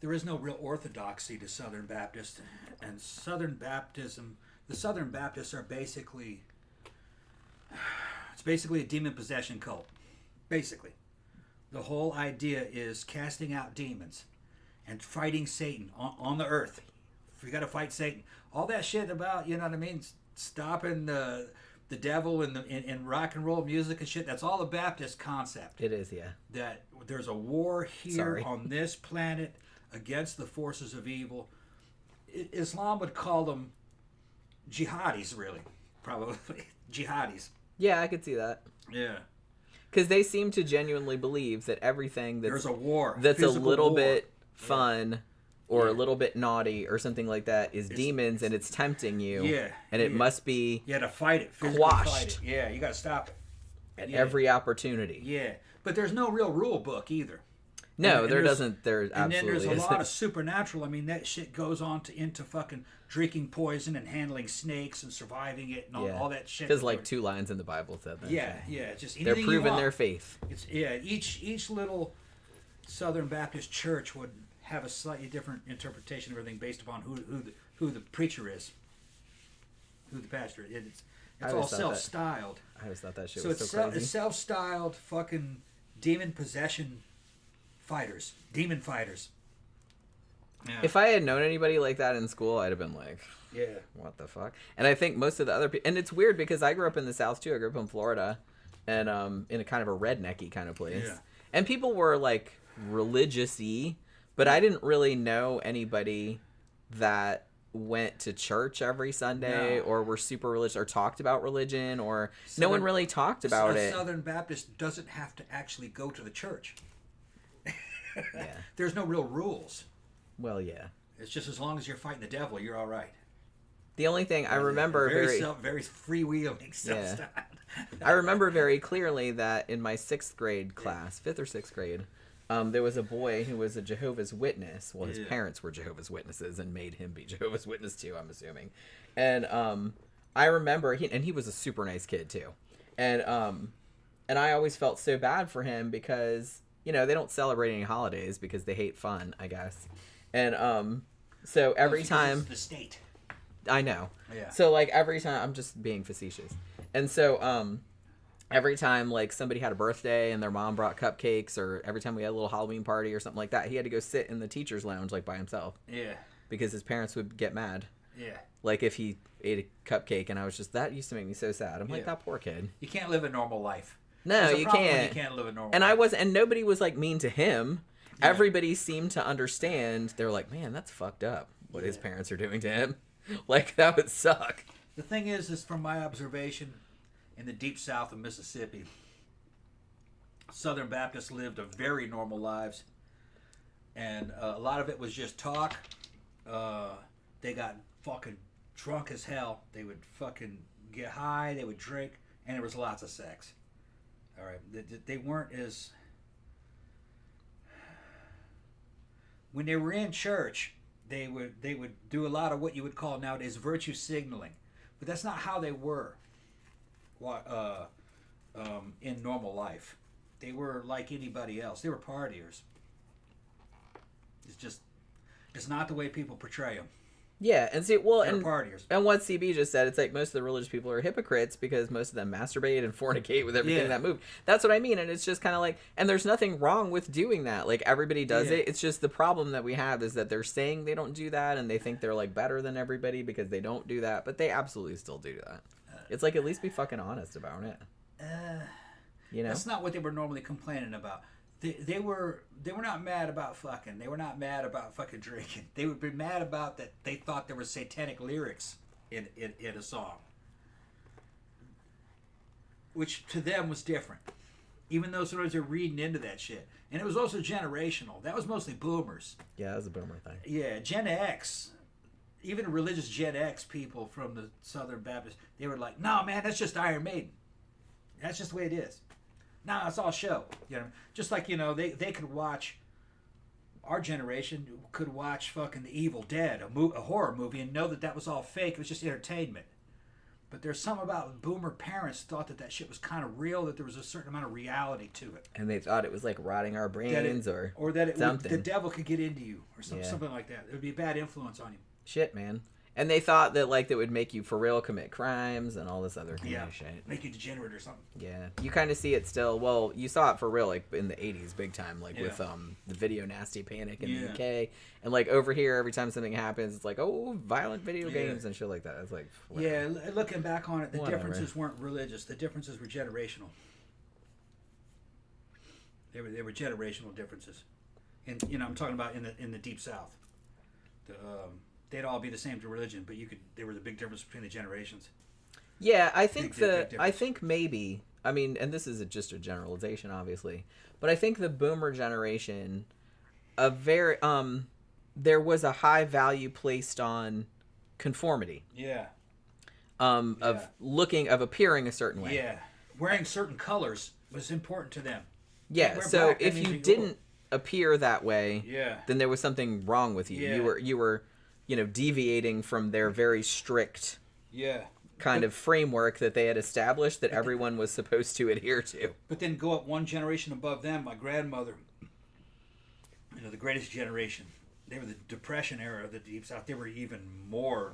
There is no real orthodoxy to Southern Baptist, and Southern Baptism. The Southern Baptists are basically, it's basically a demon possession cult. Basically, the whole idea is casting out demons and fighting Satan on the earth. If you got to fight Satan, all that shit about, you know what I mean, stopping the devil in rock and roll music and shit. That's all a Baptist concept. It is, yeah. That there's a war here on this planet against the forces of evil. Islam would call them jihadis, really, probably jihadis. Yeah, I could see that. Yeah, because they seem to genuinely believe that everything that's there's a war that's a little bit fun or a little bit naughty or something like that is demons, and it's tempting you. Yeah, and it must be to fight it, quashed. Fight it. Yeah, you got to stop it at every opportunity. Yeah, but there's no real rule book either. No, there doesn't. There absolutely and then there's a isn't. lot of supernatural. I mean, that shit goes on into fucking drinking poison and handling snakes and surviving it and all that shit. Because like 2 lines in the Bible said that. Yeah, just they're proving their faith. It's each little Southern Baptist church would have a slightly different interpretation of everything based upon who the preacher is, who the pastor is. It's all self-styled. I always thought that shit was so crazy. It's self-styled fucking demon possession fighters, demon fighters. Yeah. If I had known anybody like that in school, I'd have been like, Yeah. what the fuck? And I think most of the other people, and it's weird because I grew up in the South too. I grew up in Florida, and in a kind of a rednecky kind of place. Yeah. And people were like religious-y, but I didn't really know anybody that went to church every Sunday No. or were super religious or talked about religion, or no Southern- one really talked about a it. Southern Baptist doesn't have to actually go to the church. Yeah. There's no real rules. Well, yeah. It's just as long as you're fighting the devil, you're all right. The only thing I remember very freewheeling self-styled. I remember very clearly that in my 6th grade class, 5th or 6th grade, there was a boy who was a Jehovah's Witness. Well, his parents were Jehovah's Witnesses and made him be Jehovah's Witness too, I'm assuming. And I remember he was a super nice kid too. And I always felt so bad for him because, you know, they don't celebrate any holidays because they hate fun, I guess. And so every time the state. I know. Yeah. So like every time, I'm just being facetious. And so every time like somebody had a birthday and their mom brought cupcakes, or every time we had a little Halloween party or something like that, he had to go sit in the teacher's lounge like by himself. Yeah. Because his parents would get mad. Yeah. Like if he ate a cupcake, and I was just, that used to make me so sad. I'm like, Yeah. that poor kid. You can't live a normal life. No, There's a you problem when can't. You can't live a normal And life. and nobody was like mean to him. Yeah. Everybody seemed to understand. They were like, man, that's fucked up what his parents are doing to him. Like, that would suck. The thing is from my observation, in the deep south of Mississippi, Southern Baptists lived a very normal lives, and a lot of it was just talk. They got fucking drunk as hell. They would fucking get high. They would drink, and there was lots of sex. All right, they weren't as. When they were in church, they would do a lot of what you would call nowadays virtue signaling, but that's not how they were. In normal life, they were like anybody else. They were partiers. It's not the way people portray them. Yeah, and see, well, They're partiers. And what CB just said, it's like most of the religious people are hypocrites because most of them masturbate and fornicate with everything that moved. That's what I mean, and it's just kind of like, and there's nothing wrong with doing that. Like, everybody does it. It's just the problem that we have is that they're saying they don't do that, and they think they're, like, better than everybody because they don't do that, but they absolutely still do that. It's like, at least be fucking honest about it. You know? That's not what they were normally complaining about. They were not mad about fucking. They were not mad about fucking drinking. They would be mad about that they thought there were satanic lyrics in a song, which to them was different. Even though sometimes they're reading into that shit, and it was also generational. That was mostly boomers. Yeah, that was a boomer thing. Yeah, Gen X, even religious Gen X people from the Southern Baptist, they were like, "No, man, that's just Iron Maiden. That's just the way it is. Nah, it's all show." You know, just like, you know, they could watch. Our generation could watch fucking The Evil Dead, a horror movie, and know that was all fake. It was just entertainment. But there's something about boomer parents thought that shit was kind of real, that there was a certain amount of reality to it. And they thought it was like rotting our brains or that something. The devil could get into you or something like that. It would be a bad influence on you. Shit, man. And they thought that like that would make you for real commit crimes and all this other kind of shit. Make you degenerate or something. Yeah, you kind of see it still. Well, you saw it for real like in the 80s big time, like with the video nasty panic in the UK. And like over here, every time something happens, it's like, oh, violent video games and shit like that. It's like, whatever. Yeah, looking back on it, the differences weren't religious. The differences were generational. They were generational differences. And, you know, I'm talking about in the Deep South. They'd all be the same to religion, but there was a big difference between the generations. Yeah, I think maybe, I mean, and this is just a generalization, obviously, but I think the boomer generation, there was a high value placed on conformity. Yeah. Of appearing a certain way. Yeah. Wearing certain colors was important to them. Yeah, so if you didn't appear that way, then there was something wrong with you. Yeah. You were, you know, deviating from their very strict kind of framework that they had established that everyone was supposed to adhere to. But then go up one generation above them, my grandmother, you know, the greatest generation. They were the Depression era of the Deep South. They were even more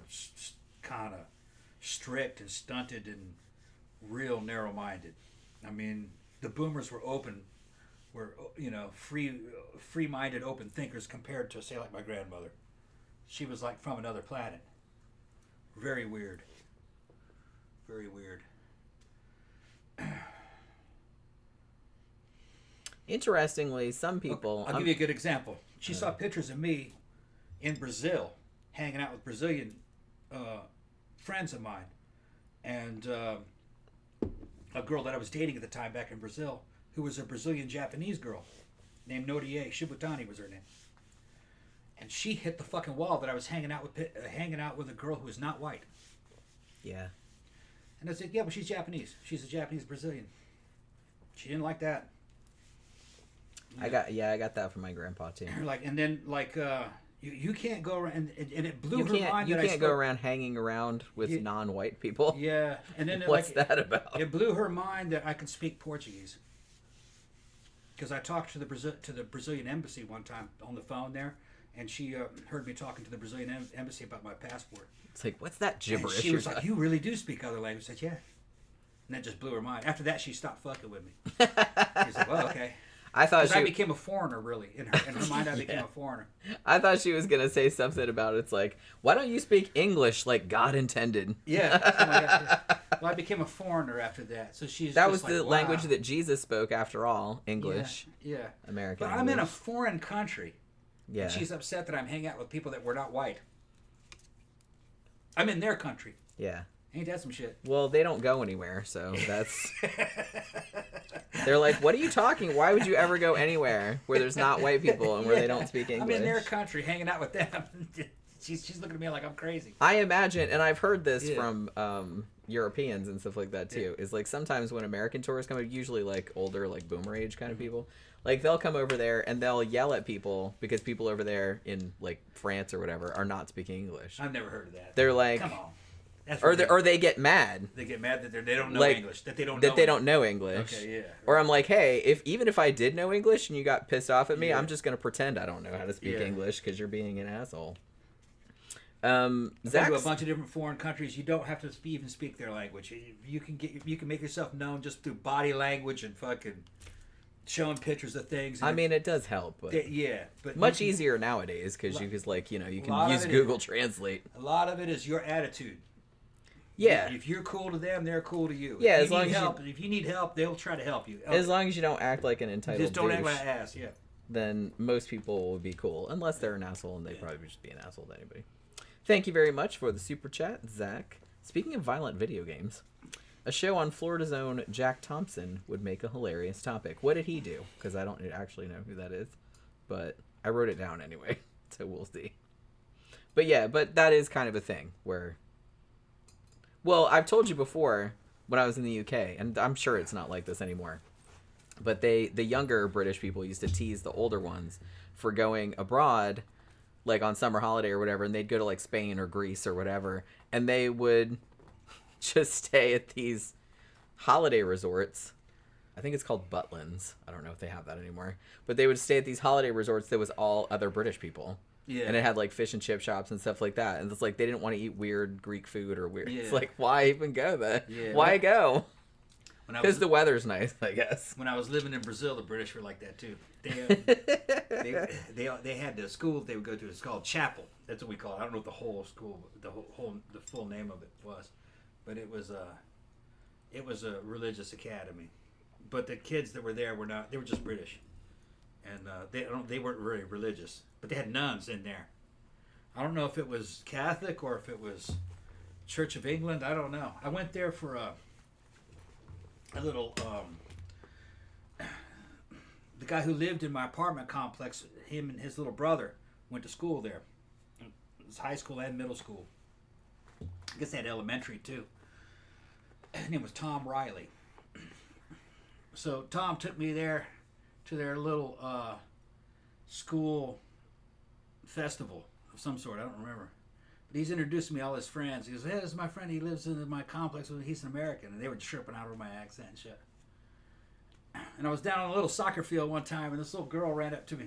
kind of strict and stunted and real narrow-minded. I mean, the boomers were open were, you know, free-minded, open thinkers compared to, say, like my grandmother. She was like from another planet. Very weird. Very weird. Interestingly, some people... I'll give you a good example. She saw pictures of me in Brazil, hanging out with Brazilian friends of mine. And a girl that I was dating at the time back in Brazil, who was a Brazilian-Japanese girl named Nodie Shibutani was her name. And she hit the fucking wall that I was hanging out with a girl who was not white. Yeah. And I said, yeah, but she's Japanese. She's a Japanese Brazilian. She didn't like that. I got that from my grandpa too. You can't go around, and it blew her mind. You can't go around hanging around with non-white people. Yeah, and then what's that about? It blew her mind that I could speak Portuguese. Because I talked to the Brazilian embassy one time on the phone there, and she heard me talking to the Brazilian embassy about my passport. It's like, what's that gibberish? And she was like, "You really do speak other languages?" I said, "Yeah." And that just blew her mind. After that, she stopped fucking with me. She's like, "Well, okay." I thought I became a foreigner, really. In her mind, I became a foreigner. I thought she was gonna say something about it's like, why don't you speak English like God intended? Yeah. Well, I became a foreigner after that. So that was the language that Jesus spoke, after all, English. Yeah. American. But English. I'm in a foreign country. Yeah. And she's upset that I'm hanging out with people that were not white. I'm in their country. Yeah. Ain't that some shit? Well, they don't go anywhere, so that's... They're like, what are you talking? Why would you ever go anywhere where there's not white people and where they don't speak English? I'm in their country hanging out with them. She's looking at me like I'm crazy. I imagine, and I've heard this from Europeans and stuff like that too, is like sometimes when American tourists come, usually like older, like boomer age kind of people, like they'll come over there and they'll yell at people because people over there in like France or whatever are not speaking English. I've never heard of that. They're like... Come on. Or they get mad. They get mad that they don't know English. That they don't know English. Okay, yeah. Right. Or I'm like, hey, even if I did know English and you got pissed off at me, I'm just gonna pretend I don't know how to speak English because you're being an asshole. I've been to a bunch of different foreign countries. You don't have to even speak their language. You can make yourself known just through body language and fucking showing pictures of things. I mean, it does help, but but much easier nowadays because you can use Google Translate. A lot of it is your attitude. Yeah. If you're cool to them, they're cool to you. Yeah, if you need help, they'll try to help you. As long as you don't act like an entitled just don't douche, act like an ass, then most people will be cool. Unless they're an asshole, and they'd probably just be an asshole to anybody. Thank you very much for the super chat, Zach. Speaking of violent video games, a show on Florida's own Jack Thompson would make a hilarious topic. What did he do? Because I don't actually know who that is. But I wrote it down anyway, so we'll see. But yeah, that is kind of a thing where... Well, I've told you before when I was in the UK, and I'm sure it's not like this anymore, but the younger British people used to tease the older ones for going abroad, like on summer holiday or whatever, and they'd go to like Spain or Greece or whatever, and they would just stay at these holiday resorts. I think it's called Butlins. I don't know if they have that anymore. But they would stay at these holiday resorts that was all other British people. Yeah. And it had like fish and chip shops and stuff like that. And it's like they didn't want to eat weird Greek food or weird. Yeah. It's like, why even go there? Yeah. Why go? Because the weather's nice, I guess. When I was living in Brazil, the British were like that too. They had the school they would go to. It's called chapel. That's what we call it. I don't know what the whole school, the full name of it was, but it was a religious academy. But the kids that were there were not. They were just British. And they weren't very religious, but they had nuns in there. I don't know if it was Catholic or if it was Church of England. I don't know. I went there for a little. The guy who lived in my apartment complex, him and his little brother went to school there. It was high school and middle school. I guess they had elementary too. His name was Tom Riley. So Tom took me there to their little school festival of some sort. I don't remember. But he's introduced me to all his friends. He goes, hey, this is my friend. He lives in my complex. He's an American. And they were tripping out over my accent and shit. And I was down on a little soccer field one time, and this little girl ran up to me.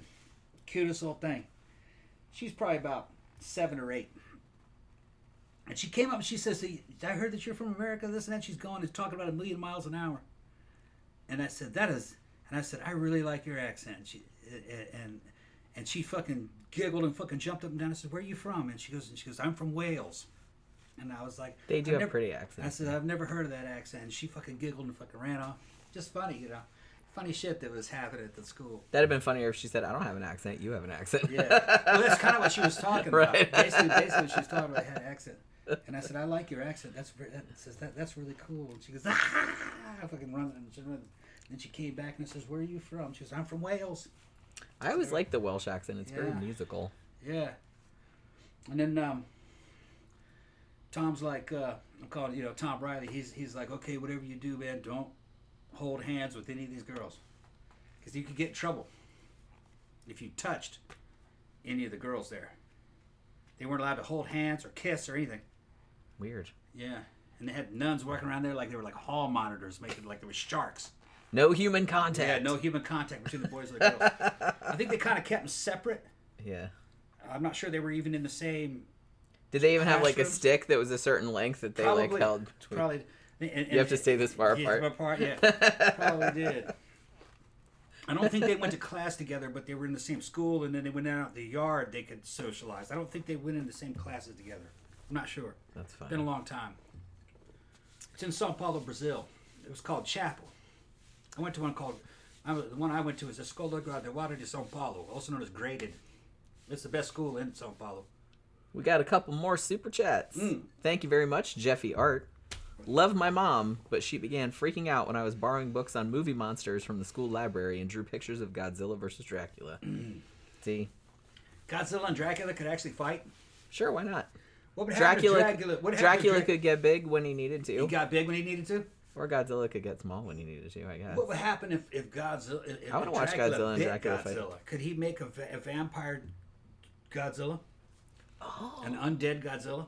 Cutest little thing. She's probably about 7 or 8. And she came up and she says, I heard that you're from America, this and that. She's going and talking about 1,000,000 miles an hour. And I said, And I said, I really like your accent. And she fucking giggled and fucking jumped up and down. I said, where are you from? And she goes, I'm from Wales. And I was like, they do have pretty accents. I said, I've never heard of that accent. And she fucking giggled and fucking ran off. Just funny, you know. Funny shit that was happening at the school. That'd have been funnier if she said, I don't have an accent, you have an accent. Yeah. Well, that's kind of what she was talking about. Right. Basically what she was talking about, I had an accent. And I said, I like your accent. That's really cool. And she goes, ah! I fucking run. And then she came back and says, where are you from? She goes, I'm from Wales. I always like the Welsh accent. It's very musical. Yeah. And then Tom's like, I'm calling, you know, Tom Riley. He's like, okay, whatever you do, man, don't hold hands with any of these girls. Because you could get in trouble if you touched any of the girls there. They weren't allowed to hold hands or kiss or anything. Weird. Yeah. And they had nuns walking around there like they were like hall monitors, making like there were sharks. No human contact. Yeah, no human contact between the boys and the girls. I think they kind of kept them separate. Yeah. I'm not sure they were even in the same. Did they even have like a classrooms. stick that was a certain length that they like held between? Probably. And You have to stay this far apart. Yeah, probably did. I don't think they went to class together, but they were in the same school, and then they went out in the yard. They could socialize. I don't think they went in the same classes together. I'm not sure. That's fine. Been a long time. It's in Sao Paulo, Brazil. It was called Chapel. I went to one called. The one I went to is Escola Graduada de São Paulo, also known as Graded. It's the best school in Sao Paulo. We got a couple more super chats. Thank you very much, Jeffy Art. Love my mom, but she began freaking out when I was borrowing books on movie monsters from the school library and drew pictures of Godzilla versus Dracula. See? Godzilla and Dracula could actually fight? Sure, why not? What would happen to Dracula? Dracula could get big when he needed to. He got big when he needed to? Or Godzilla could get small when he needed to, I guess. What would happen if Godzilla... If I want to watch Godzilla and bit Dracula fight. Could he make a vampire Godzilla? Oh. An undead Godzilla?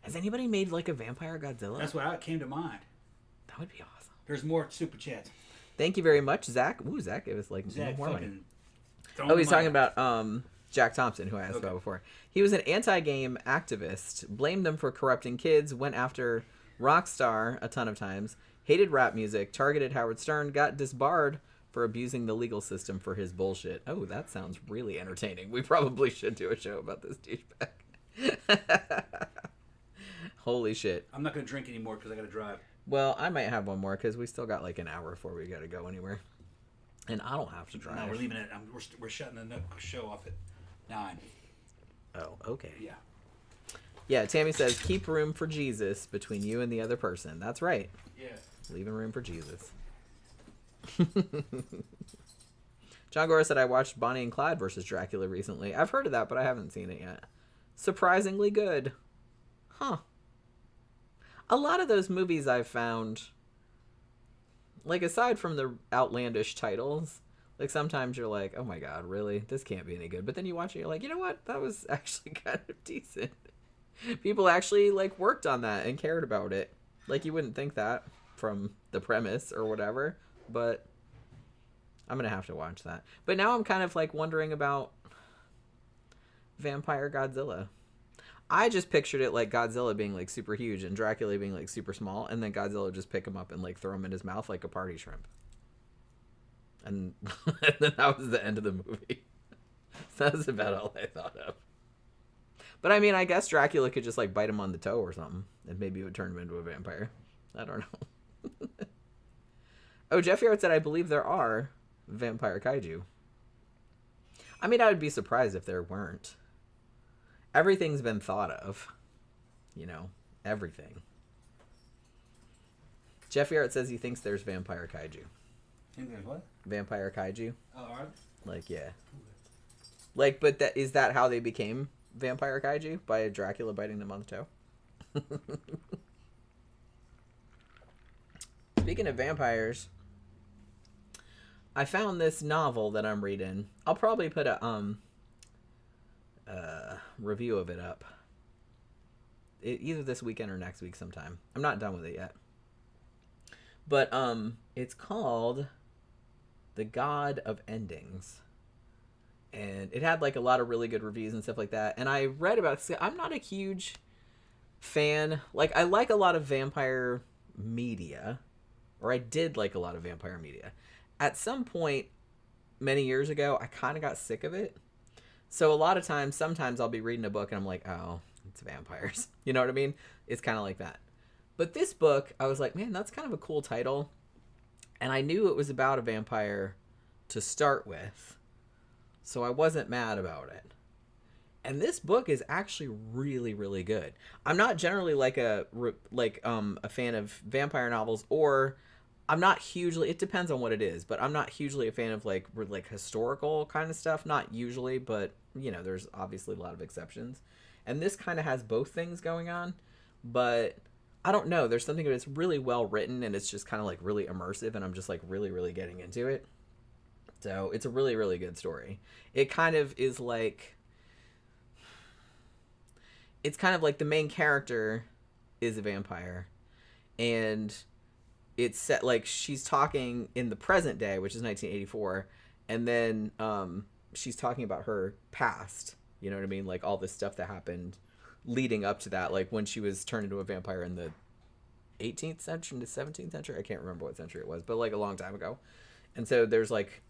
Has anybody made like a vampire Godzilla? That's what came to mind. That would be awesome. There's more super chats. Thank you very much, Zach. Ooh, Zach gave us like more money. Oh, he's talking about Jack Thompson, who I asked about before. He was an anti-game activist, blamed them for corrupting kids, went after Rockstar a ton of times, hated rap music, targeted Howard Stern, got disbarred for abusing the legal system for his bullshit. Oh, that sounds really entertaining. We probably should do a show about this douchebag. Holy shit. I'm not going to drink anymore because I got to drive. Well, I might have one more because we still got like an hour before we got to go anywhere. And I don't have to drive. No, we're leaving it. We're shutting the show off at 9. Oh, okay. Yeah. Yeah, Tammy says, keep room for Jesus between you and the other person. That's right. Yeah. Leaving room for Jesus. John Gora said, I watched Bonnie and Clyde versus Dracula recently. I've heard of that, but I haven't seen it yet. Surprisingly good. Huh. A lot of those movies I've found, like, aside from the outlandish titles, like, sometimes you're like, oh my god, really? This can't be any good. But then you watch it, you're like, you know what? That was actually kind of decent. People actually, like, worked on that and cared about it. Like, you wouldn't think that from the premise or whatever, but I'm gonna have to watch that. But now I'm kind of, like, wondering about Vampire Godzilla. I just pictured it like Godzilla being like super huge and Dracula being like super small, and then Godzilla would just pick him up and like throw him in his mouth like a party shrimp. And, and then that was the end of the movie. So that was about all I thought of. But I mean, I guess Dracula could just like bite him on the toe or something, and maybe it would turn him into a vampire. I don't know. Oh, Jeff Yard said, I believe there are vampire kaiju. I mean, I would be surprised if there weren't. Everything's been thought of. You know, everything. Jeff Yard says he thinks there's vampire kaiju. Think there's what? Vampire kaiju. Oh, are they? Like, yeah. Like, but is that how they became vampire kaiju? By Dracula biting them on the toe? Speaking of vampires, I found this novel that I'm reading. I'll probably put a review of it up. Either this weekend or next week sometime. I'm not done with it yet. But it's called The God of Endings. And it had like a lot of really good reviews and stuff like that. And I read about it. I'm not a huge fan. Like, I like a lot of vampire media. Or I did like a lot of vampire media. at some point many years ago, I kind of got sick of it. So a lot of times, sometimes I'll be reading a book and I'm like, oh, it's vampires. You know what I mean? It's kind of like that. But this book, I was like, man, that's kind of a cool title. And I knew it was about a vampire to start with. So I wasn't mad about it. And this book is actually really, really good. I'm not generally like a fan of vampire novels, or I'm not hugely, it depends on what it is, but I'm not hugely a fan of like historical kind of stuff. Not usually, but you know, there's obviously a lot of exceptions. And this kind of has both things going on, but I don't know. There's something that's really well written, and it's just kind of like really immersive, and I'm just like really, really getting into it. So it's a really, really good story. It kind of is like, it's kind of like the main character is a vampire, and it's set like she's talking in the present day, which is 1984, and then she's talking about her past. You know what I mean? Like all this stuff that happened leading up to that, like when she was turned into a vampire in the 18th century, the 17th century. I can't remember what century it was, but like a long time ago. And so there's like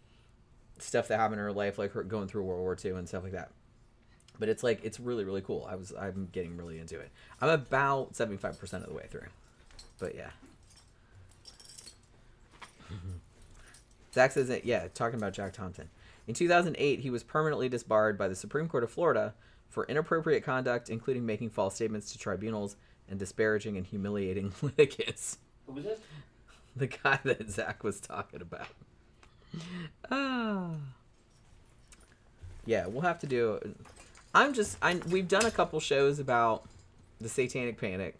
stuff that happened in her life, like her going through World War II and stuff like that. But it's like, it's really, really cool. I'm getting really into it. I'm about 75% of the way through. But yeah. Zach says that, yeah, talking about Jack Thompson. In 2008, he was permanently disbarred by the Supreme Court of Florida for inappropriate conduct, including making false statements to tribunals and disparaging and humiliating litigants. Who was this? The guy that Zach was talking about. Yeah, we'll have to do... we've done a couple shows about the Satanic Panic,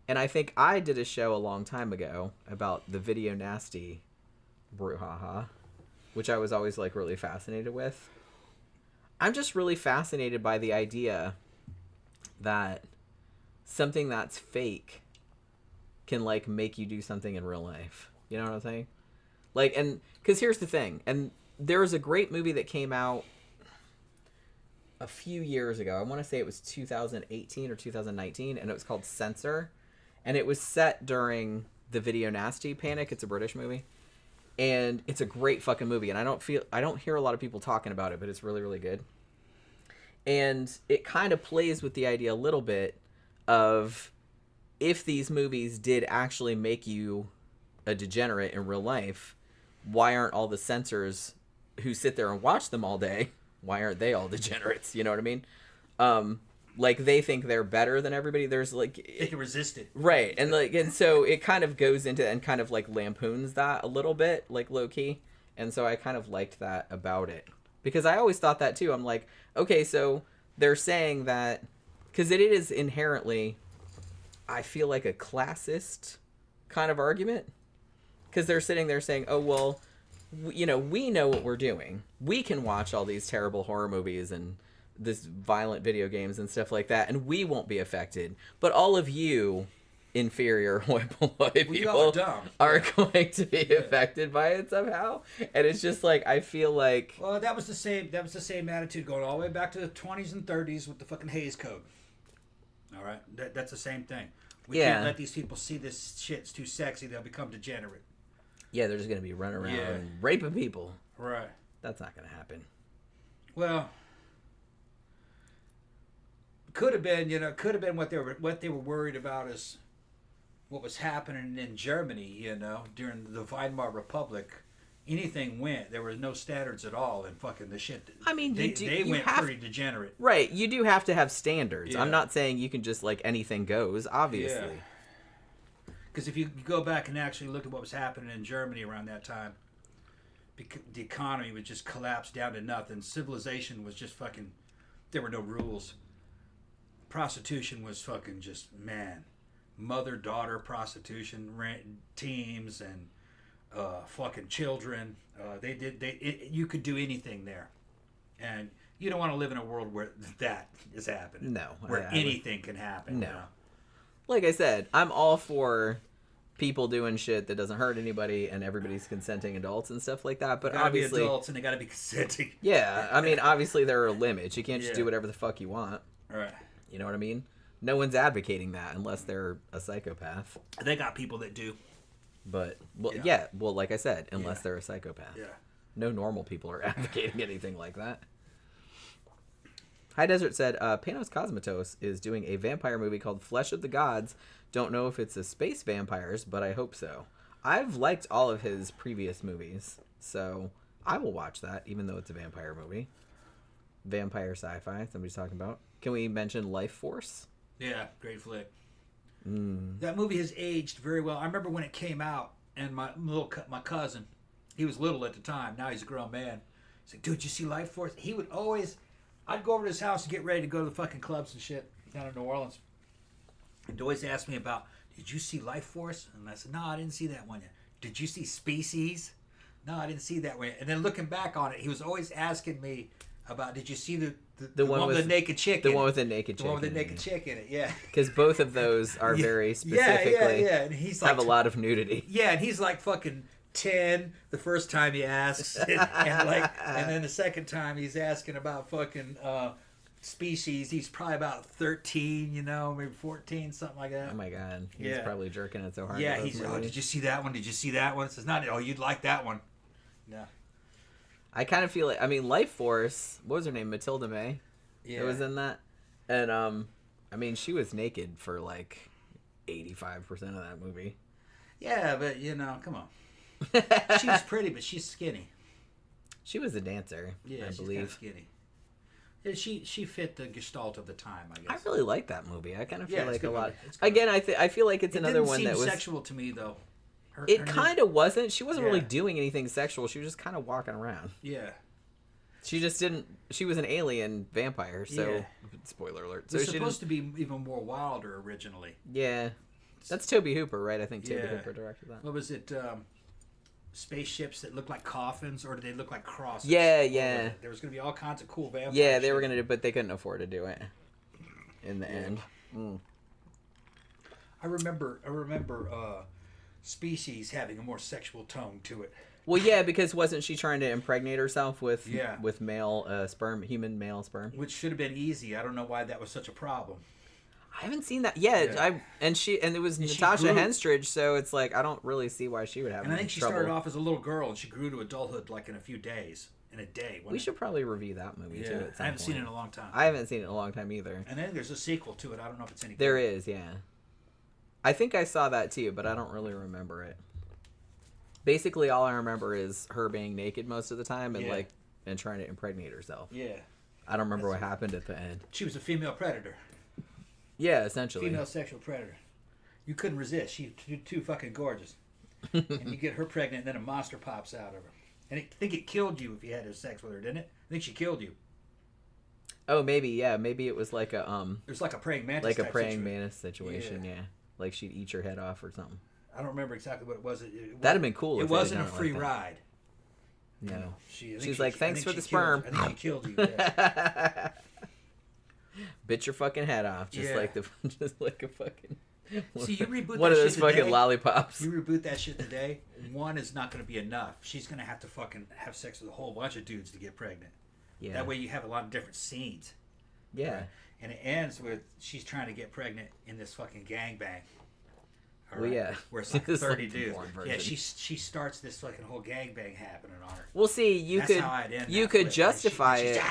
and I think I did a show a long time ago about the Video Nasty brouhaha, which I was always like really fascinated with. I'm just really fascinated by the idea that something that's fake can like make you do something in real life. You know what I'm saying? Like, and because here's the thing, and there was a great movie that came out a few years ago. I want to say it was 2018 or 2019, and it was called Censor, and it was set during the Video Nasty Panic. It's a British movie, and it's a great fucking movie, and I don't hear a lot of people talking about it, but it's really, really good. And it kind of plays with the idea a little bit of, if these movies did actually make you a degenerate in real life, why aren't all the censors who sit there and watch them all day, why aren't they all degenerates? You know what I mean? Like, they think they're better than everybody. There's like, they can resist it, right? And like, and so it kind of goes into and kind of like lampoons that a little bit, like low key. And so I kind of liked that about it, because I always thought that too. I'm like, okay, so they're saying that because it is inherently, I feel like, a classist kind of argument, because they're sitting there saying, oh well, you know, we know what we're doing. We can watch all these terrible horror movies and this violent video games and stuff like that, and we won't be affected. But all of you inferior white people are going to be affected by it somehow. And it's just like, I feel like, well, that was the same attitude going all the way back to the 20s and 30s with the fucking Hays Code. All right, that's the same thing. We can't let these people see this shit's too sexy. They'll become degenerate. Yeah, they're just going to be running around and raping people. Right. That's not going to happen. Well, could have been what they were worried about is what was happening in Germany, you know, during the Weimar Republic. Anything went. There were no standards at all, and fucking the shit. I mean, they went pretty degenerate. Right. You do have to have standards. Yeah. I'm not saying you can just like anything goes, obviously. Because if you go back and actually look at what was happening in Germany around that time, the economy would just collapse down to nothing. Civilization was just fucking. There were no rules. Prostitution was fucking just, man, mother-daughter prostitution, teams and fucking children. You could do anything there, and you don't want to live in a world where that is happening. No, where anything can happen. No, you know? Like I said, I'm all for people doing shit that doesn't hurt anybody and everybody's consenting adults and stuff like that. But obviously, be adults and they got to be consenting. Yeah, I mean, obviously there are limits. You can't just do whatever the fuck you want. Right. You know what I mean? No one's advocating that unless they're a psychopath. They got people that do. But Yeah. well, like I said, unless Yeah. they're a psychopath. Yeah. No normal people are advocating anything like that. High Desert said, Panos Cosmatos is doing a vampire movie called Flesh of the Gods. Don't know if it's a space vampires, but I hope so. I've liked all of his previous movies, so I will watch that, even though it's a vampire movie. Vampire sci-fi, somebody's talking about. Can we mention Life Force? Yeah, great flick. That movie has aged very well. I remember when it came out, and my cousin, he was little at the time. Now he's a grown man. He's like, dude, you see Life Force? He would always... I'd go over to his house and get ready to go to the fucking clubs and shit down in New Orleans. He'd always ask me about, did you see Life Force? And I said, no, I didn't see that one yet. Did you see Species? No, I didn't see that one yet. And then looking back on it, he was always asking me about, did you see the one with the naked chick? The one with the naked chick. The one with the naked chick in it, yeah. Because both of those are very specifically yeah. And he's like, have a lot of nudity. Yeah, and he's like fucking 10 the first time he asks, and then the second time he's asking about fucking Species. He's probably about 13, maybe 14, something like that. Oh my god, he's probably jerking it so hard. Yeah, he's did you see that one? Did you see that one? It says not. Oh, you'd like that one. Yeah. I kind of feel like, Life Force. What was her name? Matilda May. Yeah. It was in that, and she was naked for like 85% of that movie. Yeah, but come on. She's pretty, but she's skinny. She was a dancer, yeah, I she's believe. Kind of skinny. Yeah, she fit the gestalt of the time, I guess. I really like that movie. I kind of feel like a lot. Movie. Again, I feel like it's another one that was didn't seem sexual to me though. It kind of wasn't. She wasn't really doing anything sexual. She was just kind of walking around. Yeah. She just didn't. She was an alien vampire, so spoiler alert. So it was supposed to be even more wilder originally. Yeah, that's Tobe Hooper, right? I think Tobe Hooper directed that. What was it? Spaceships that looked like coffins, or did they look like crosses? Yeah. There was going to be all kinds of cool vampires. Yeah, they were going to do, but they couldn't afford to do it. In the end. I remember Species having a more sexual tone to it. Well, yeah, because wasn't she trying to impregnate herself with male sperm, human male sperm? Which should have been easy. I don't know why that was such a problem. I haven't seen that yet. Yeah. And it was Natasha Henstridge, so it's like I don't really see why she would have. And I think she started off as a little girl, and she grew to adulthood like in a few days, in a day. We should probably review that movie too. At some I haven't seen it in point. a long time. I haven't seen it in a long time either. And then there's a sequel to it. I don't know if it's any good. There is, yeah. I think I saw that too, but I don't really remember it. Basically, all I remember is her being naked most of the time and and trying to impregnate herself. Yeah. I don't remember what happened at the end. She was a female predator. Yeah, essentially. Female sexual predator. You couldn't resist. She's too fucking gorgeous. And you get her pregnant, and then a monster pops out of her. And I think it killed you if you had sex with her, didn't it? I think she killed you. Oh, maybe, yeah. Maybe it was like a It was like a praying mantis. like a praying mantis situation, yeah. Like she'd eat your head off or something. I don't remember exactly what it was. That'd have been cool. It wasn't a free ride. No. She's like, thanks for the sperm. I think she killed you. Yeah. Bit your fucking head off, just like a fucking. See, you reboot one that of those shit fucking today, lollipops. You reboot that shit today. One is not going to be enough. She's going to have to fucking have sex with a whole bunch of dudes to get pregnant. Yeah. That way you have a lot of different scenes. Yeah. Right? And it ends with she's trying to get pregnant in this fucking gangbang. Well, yeah. Where it's like 30 dudes. Yeah, she starts this fucking whole gangbang happening on her. Well, see, you could justify it.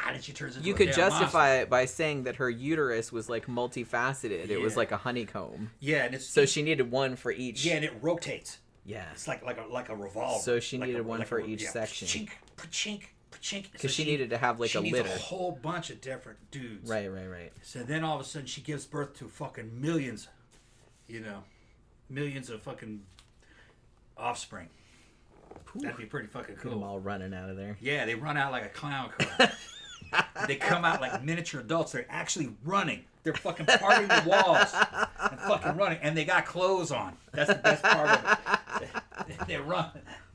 And she turns into you could justify it by saying that her uterus was like multifaceted. It was like a honeycomb. Yeah, and so she needed one for each. Yeah, and it rotates. Yeah, it's like a revolver. So she needed one for each section. Chink, chink, chink. Because she needed to have like a litter. She needs a whole bunch of different dudes. Right. So then all of a sudden she gives birth to fucking millions. Millions of fucking offspring. Ooh. That'd be pretty fucking cool. Them all running out of there. Yeah, they run out like a clown car. They come out like miniature adults. They're actually running. They're fucking parting the walls and fucking running. And they got clothes on. That's the best part of it. They run.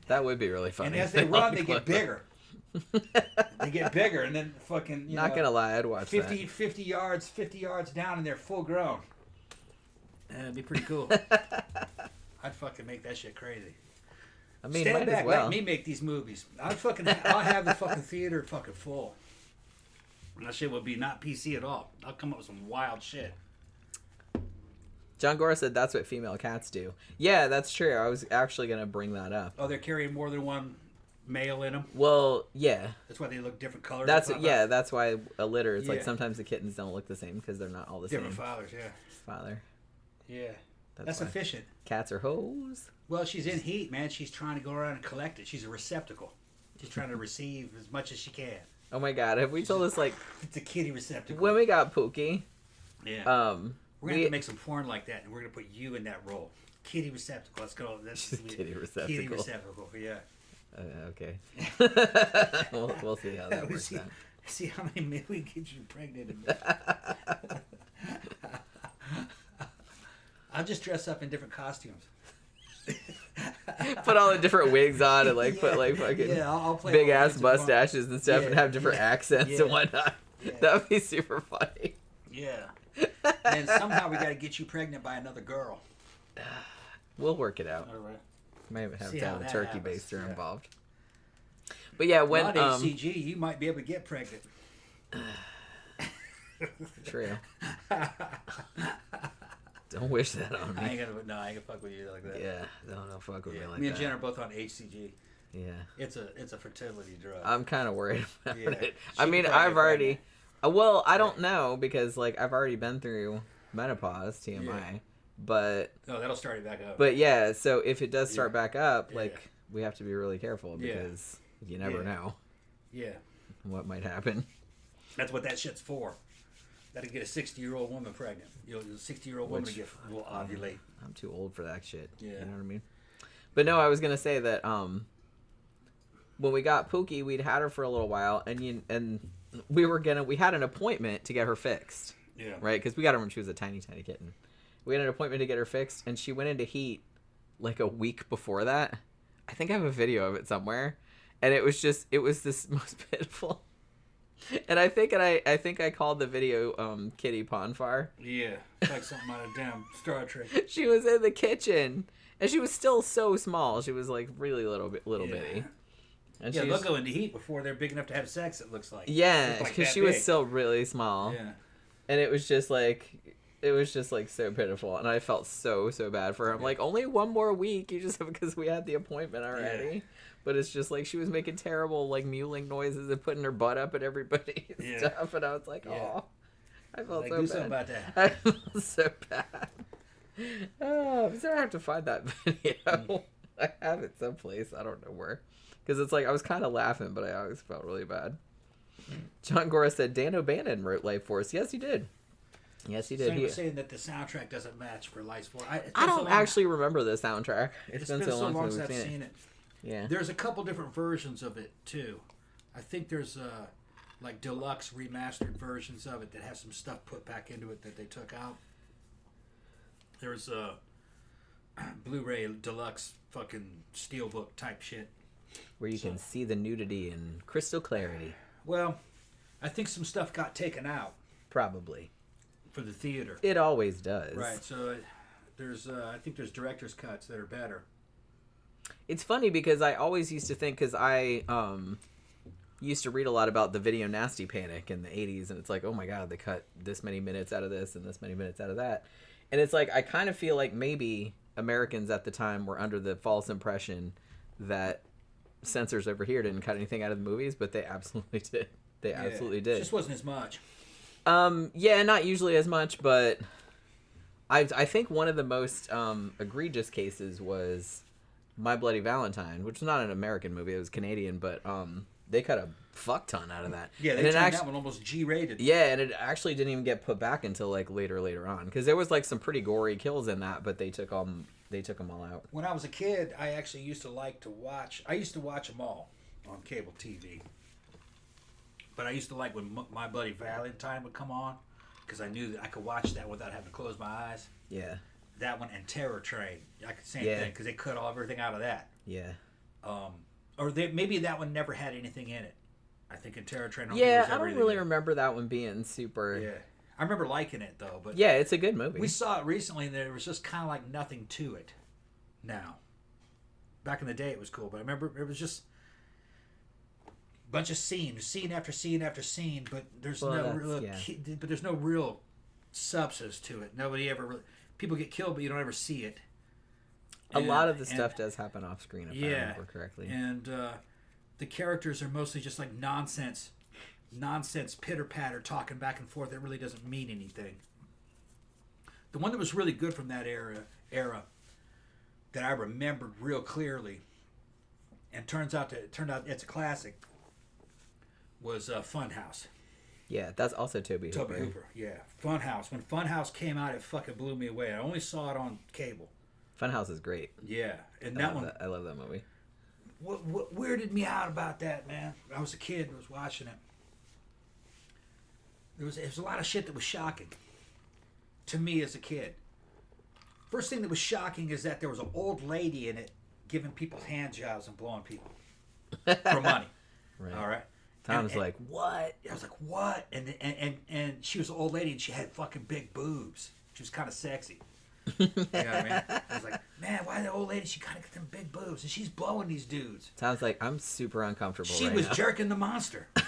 That would be really funny. And as they run, they get bigger. They get bigger, and then fucking. Not gonna lie, I'd watch 50 yards down, and they're full grown. That'd be pretty cool. I'd fucking make that shit crazy. I mean, stand back, as well. Let me make these movies. I'll have the fucking theater fucking full. And that shit would be not PC at all. I'll come up with some wild shit. John Gora said that's what female cats do. Yeah, that's true. I was actually going to bring that up. Oh, they're carrying more than one male in them? Well, yeah. That's why they look different colors? That's why a litter, it's like Yeah. sometimes the kittens don't look the same because they're not all the Different same. fathers, yeah. Father. Yeah. That's why. efficient. Cats are hoes. Well, she's in heat, man. She's trying to go around and collect it. She's a receptacle. She's trying to receive as much as she can. Oh my god, have we told this, like... It's a kitty receptacle. When we got Pookie... Yeah. We're going to have to make some porn like that, and we're going to put you in that role. Kitty receptacle. Let's go. That's kitty receptacle. Kitty receptacle, yeah. Okay. we'll see how that works out. See how many men we get you pregnant. I'll just dress up in different costumes. Put all the different wigs on and like put like fucking I'll play big ass mustaches and stuff and have different accents and whatnot. Yeah. That would be super funny. Yeah. And somehow we got to get you pregnant by another girl. We'll work it out. All right. Might have See to how have a that turkey happens. baster involved. But yeah, when Not HCG, you might be able to get pregnant. True. Don't wish that on I me. ain't gonna fuck with you like that. Yeah, don't fuck with me like Me and that. Jen are both on HCG. Yeah. It's a fertility drug. I'm kind of worried about Yeah. it. She I mean, could probably I've already... Well, I don't know because like I've already been through menopause, TMI. Yeah. But Oh, that'll start it back up. But yeah, so if it does start back up, Yeah. like we have to be really careful because you never know Yeah. what might happen. That's what that shit's for. That'll get a 60-year-old woman pregnant. You know, a 60-year-old woman will ovulate. I'm too old for that shit. Yeah. You know what I mean? But no, I was gonna say that when we got Pookie, we'd had her for a little while, and we had an appointment to get her fixed. Yeah. Right? Because we got her when she was a tiny kitten. We had an appointment to get her fixed, and she went into heat like a week before that. I think I have a video of it somewhere, and it was this most pitiful. And I think I called the video Kitty Ponfar. Yeah. It's like something out of damn Star Trek. She was in the kitchen, and she was still so small. She was like really little bitty. And Yeah, they'll go into heat before they're big enough to have sex, it looks like. Yeah, Like because that she was big. still really small. Yeah. And it was just like so pitiful, and I felt so bad for her. I'm like, only one more week, you just because we had the appointment already. Yeah. But it's just like she was making terrible like mewling noises and putting her butt up at everybody and stuff, and I was like, oh, I felt Like, so do bad. something about that. I felt so bad. Oh, I'm sorry I have to find that video. I have it someplace. I don't know where. Because it's like I was kind of laughing, but I always felt really bad. John Gora said Dan O'Bannon wrote Life Force. Yes, he did. Yes, he did. So he was saying that the soundtrack doesn't match for Life Force. I don't actually remember the soundtrack. It's been so long since I've we've seen it. Yeah. There's a couple different versions of it too. I think there's like deluxe remastered versions of it that have some stuff put back into it that they took out. There's a Blu-ray deluxe fucking steelbook type shit. Where you can see the nudity in crystal clarity. Well, I think some stuff got taken out Probably. for the theater. It always does. Right. So there's I think there's director's cuts that are better. It's funny because I always used to think, because I used to read a lot about the video nasty panic in the 80s, and it's like, oh my god, they cut this many minutes out of this and this many minutes out of that. And it's like, I kind of feel like maybe Americans at the time were under the false impression that censors over here didn't cut anything out of the movies, but they absolutely did. They absolutely did. It just wasn't as much. Yeah, not usually as much, but I think one of the most egregious cases was My Bloody Valentine, which was not an American movie, it was Canadian, but they cut a fuck ton out of that. Yeah, they turned that one almost G-rated. Yeah, and it actually didn't even get put back until like later on, because there was like some pretty gory kills in that, but they took them all out. When I was a kid, I actually used to like to watch. I used to watch them all on cable TV. But I used to like when My Bloody Valentine would come on, because I knew that I could watch that without having to close my eyes. Yeah. That one and Terror Train, I could same thing, because they cut everything out of that. Yeah. Or maybe that one never had anything in it. I think in Terror Train. Yeah, I don't really remember that one being super. Yeah, I remember liking it though. But yeah, it's a good movie. We saw it recently, and there was just kind of like nothing to it. Now, back in the day, it was cool, but I remember it was just a bunch of scenes, scene after scene after scene. But there's no real substance to it. Nobody ever really. people get killed, but you don't ever see it. A lot of the stuff does happen off screen, if I remember correctly. And the characters are mostly just like nonsense pitter-patter talking back and forth that really doesn't mean anything. The one that was really good from that era that I remembered real clearly, and turned out it's a classic, was Funhouse. Yeah, that's also Tobe Hooper. Tobe Hooper, yeah. Funhouse. When Funhouse came out, it fucking blew me away. I only saw it on cable. Funhouse is great. Yeah, and that one, I love that movie. What weirded me out about that, man? I was a kid and was watching it. There was a lot of shit that was shocking to me as a kid. First thing that was shocking is that there was an old lady in it giving people hand jobs and blowing people for money. Right. All right. Tom was like, "What?" I was like, "What?" And she was an old lady and she had fucking big boobs. She was kind of sexy. You know what I mean? I was like, "Man, why the old lady? She kind of got them big boobs and she's blowing these dudes." Sounds like I'm super uncomfortable. She right was now. jerking the monster. She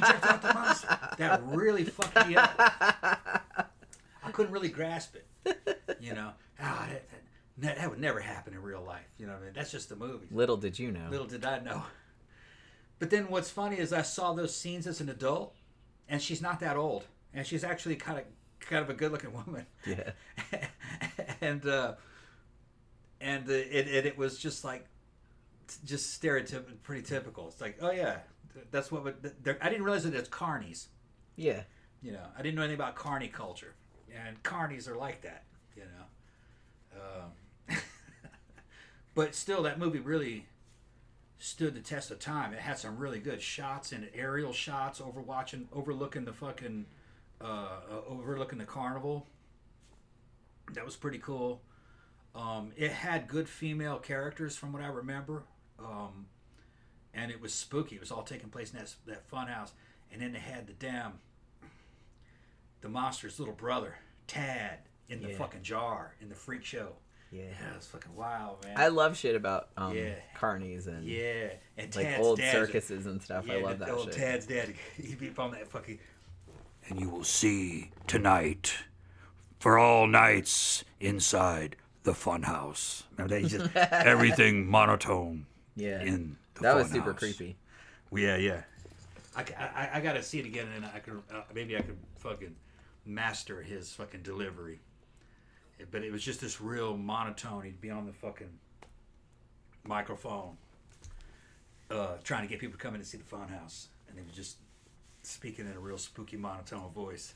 jerked out the monster. That really fucked me up. I couldn't really grasp it. You know, that would never happen in real life. You know what I mean? That's just the movies. Little did you know. Little did I know. But then what's funny is I saw those scenes as an adult, and she's not that old, and she's actually kind of a good-looking woman. Yeah. and it was just like, just stereotypical, pretty typical. It's like, oh yeah, that's what I didn't realize that it's carnies. Yeah. You know, I didn't know anything about carny culture, and carnies are like that. You know. But still, that movie really stood the test of time. It had some really good shots and aerial shots overlooking the fucking overlooking the carnival. That was pretty cool. It had good female characters from what I remember, and it was spooky. It was all taking place in that fun house, and then they had the monster's little brother Tad in the fucking jar in the freak show. Yeah, it was fucking wild, man. I love shit about carnies and and like Tad's old dad's circuses and stuff. I love that old shit. Tad's dad, he'd be on that fucking. And you will see tonight, for all nights inside the fun house. Remember that? He just everything monotone. Yeah, in the that was fun super house. Creepy. Yeah. I gotta see it again, and I could maybe I could fucking master his fucking delivery. But it was just this real monotone. He'd be on the fucking microphone, trying to get people to come in and see the fun house, and he was just speaking in a real spooky monotone voice.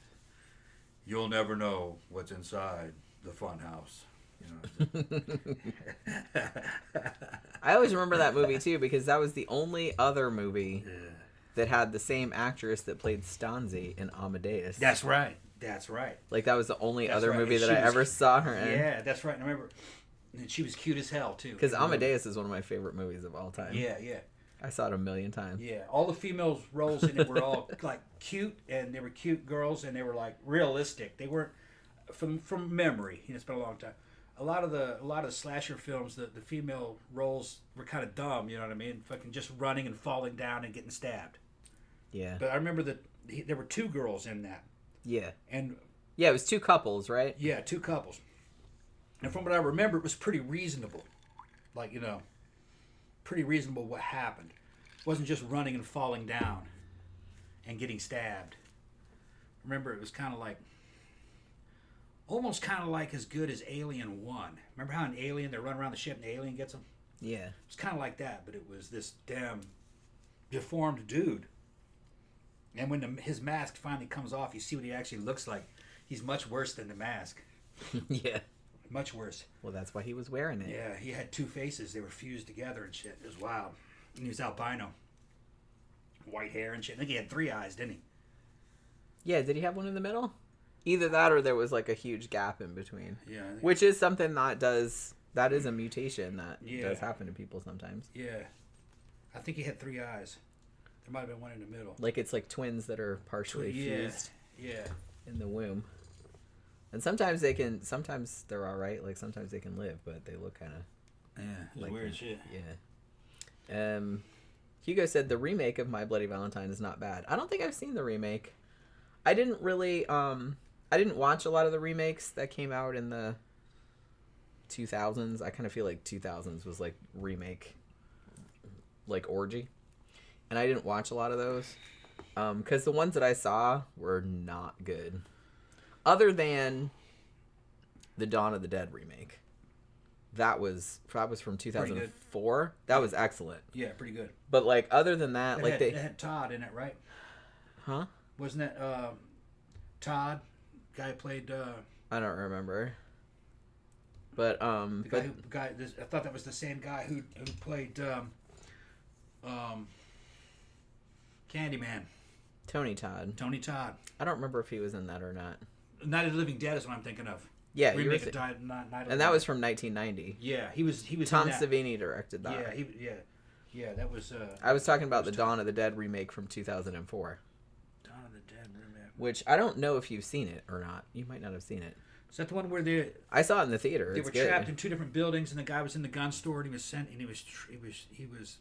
You'll never know what's inside the fun house. You know. I always remember that movie too because that was the only other movie that had the same actress that played Stanzi in Amadeus. That's right. Like that was the only other right. movie that I ever saw her in. Yeah, that's right. And I remember, and she was cute as hell too. Because Amadeus is one of my favorite movies of all time. Yeah. I saw it a million times. Yeah, all the females roles in it were all like cute, and they were cute girls, and they were like realistic. They weren't from memory. You know, it's been a long time. A lot of the slasher films, the female roles were kind of dumb. You know what I mean? Fucking just running and falling down and getting stabbed. Yeah. But I remember that there were two girls in that. Yeah. And yeah, it was two couples, right? Yeah, two couples. And from what I remember, it was pretty reasonable. Like, you know, pretty reasonable what happened. It wasn't just running and falling down and getting stabbed. Remember, it was kind of like, almost kind of like as good as Alien 1. Remember how in Alien they run around the ship and the alien gets them? Yeah. It's kind of like that, but it was this damn deformed dude. And when his mask finally comes off, you see what he actually looks like. He's much worse than the mask. Yeah. Much worse. Well, that's why he was wearing it. Yeah, he had two faces. They were fused together and shit. It was wild. And he was albino. White hair and shit. I think he had 3 eyes, didn't he? Yeah, did he have one in the middle? Either that or there was like a huge gap in between. Yeah. Which is something that is a mutation that does happen to people sometimes. Yeah. I think he had 3 eyes. There might have been one in the middle. Like it's like twins that are partially fused. Yeah. In the womb. And sometimes they're all right. Like sometimes they can live, but they look kind of like weird shit. Yeah. Hugo said the remake of My Bloody Valentine is not bad. I don't think I've seen the remake. I didn't really I didn't watch a lot of the remakes that came out in the 2000s. I kind of feel like 2000s was like remake, like orgy, and I didn't watch a lot of those because the ones that I saw were not good, other than the Dawn of the Dead remake. That was from 2004. That was excellent. Yeah, pretty good. But like other than that, like they had Todd in it, right? Huh? Wasn't it Todd? Guy who played. I don't remember. But I thought that was the same guy who played Candyman. Tony Todd. I don't remember if he was in that or not. Night of the Living Dead is what I'm thinking of. Yeah, and that was from 1990. Yeah, he was. Tom Savini directed that. Yeah, that was. I was talking about the Dawn of the Dead remake from 2004. Dawn of the Dead remake. Which I don't know if you've seen it or not. You might not have seen it. Is that the one where I saw it in the theater. They were trapped in two different buildings, and the guy was in the gun store, and he was sent, and he was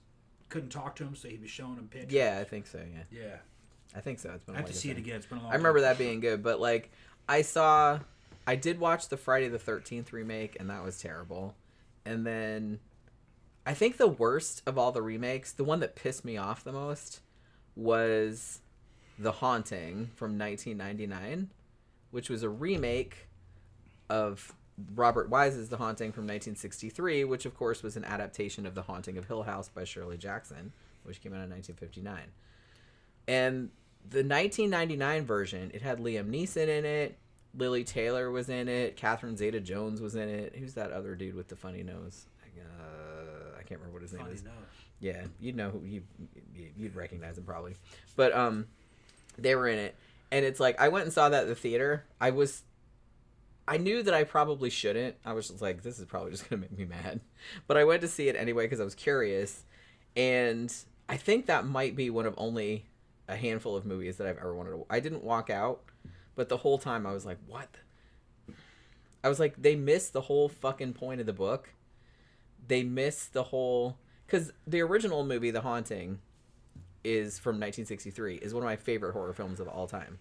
couldn't talk to him, so he was showing him pictures. Yeah, I think so. Yeah. Yeah. I think so. It's been. I have to see it again. It's been a long. I remember that being good, but like I did watch the Friday the 13th remake, and that was terrible. And then I think the worst of all the remakes, the one that pissed me off the most, was The Haunting from 1999, which was a remake of Robert Wise's The Haunting from 1963, which of course was an adaptation of The Haunting of Hill House by Shirley Jackson, which came out in 1959. And the 1999 version, it had Liam Neeson in it, Lily Taylor was in it, Catherine Zeta-Jones was in it. Who's that other dude with the funny nose? I can't remember what his name is. Nose. Yeah, you'd know who you'd recognize him probably. But they were in it, and it's like I went and saw that at the theater. I knew that I probably shouldn't. I was just like, this is probably just gonna make me mad, but I went to see it anyway because I was curious, and I think that might be one of only a handful of movies that I've ever wanted to. I didn't walk out. But the whole time I was like, what? I was like, they missed the whole fucking point of the book. They missed the whole... Because the original movie, The Haunting, is from 1963, is one of my favorite horror films of all time.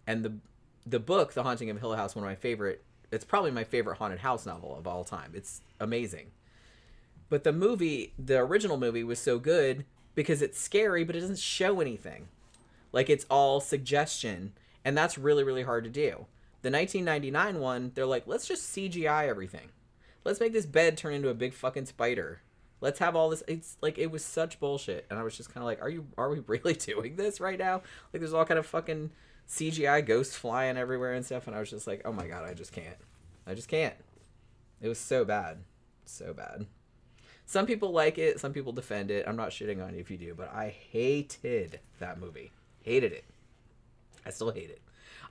And the book, The Haunting of Hill House, one of my favorite... It's probably my favorite haunted house novel of all time. It's amazing. But the original movie was so good because it's scary, but it doesn't show anything. Like, it's all suggestion. And that's really, really hard to do. The 1999 one, they're like, let's just CGI everything. Let's make this bed turn into a big fucking spider. Let's have all this. It's like, it was such bullshit. And I was just kind of like, are we really doing this right now? Like, there's all kind of fucking CGI ghosts flying everywhere and stuff. And I was just like, oh my God, I just can't. It was so bad. So bad. Some people like it. Some people defend it. I'm not shitting on you if you do. But I hated that movie. Hated it. I still hate it.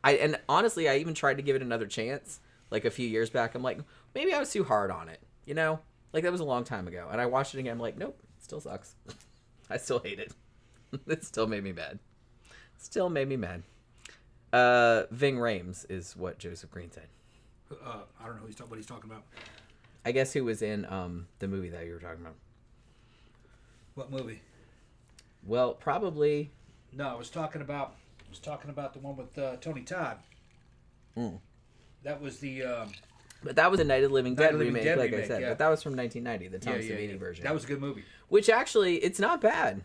And honestly, I even tried to give it another chance, like a few years back. I'm like, maybe I was too hard on it, you know? Like, that was a long time ago. And I watched it again, I'm like, nope, it still sucks. I still hate it. It still made me mad. Ving Rhames is what Joseph Green said. I don't know what he's talking about. I guess who was in the movie that you were talking about. What movie? Well, probably... No, I was talking about the one with Tony Todd. Mm. That was the... but that was a Night of the Living Dead remake, like I said. Yeah. But that was from 1990, the Tom Savini version. That was a good movie. Which actually, it's not bad.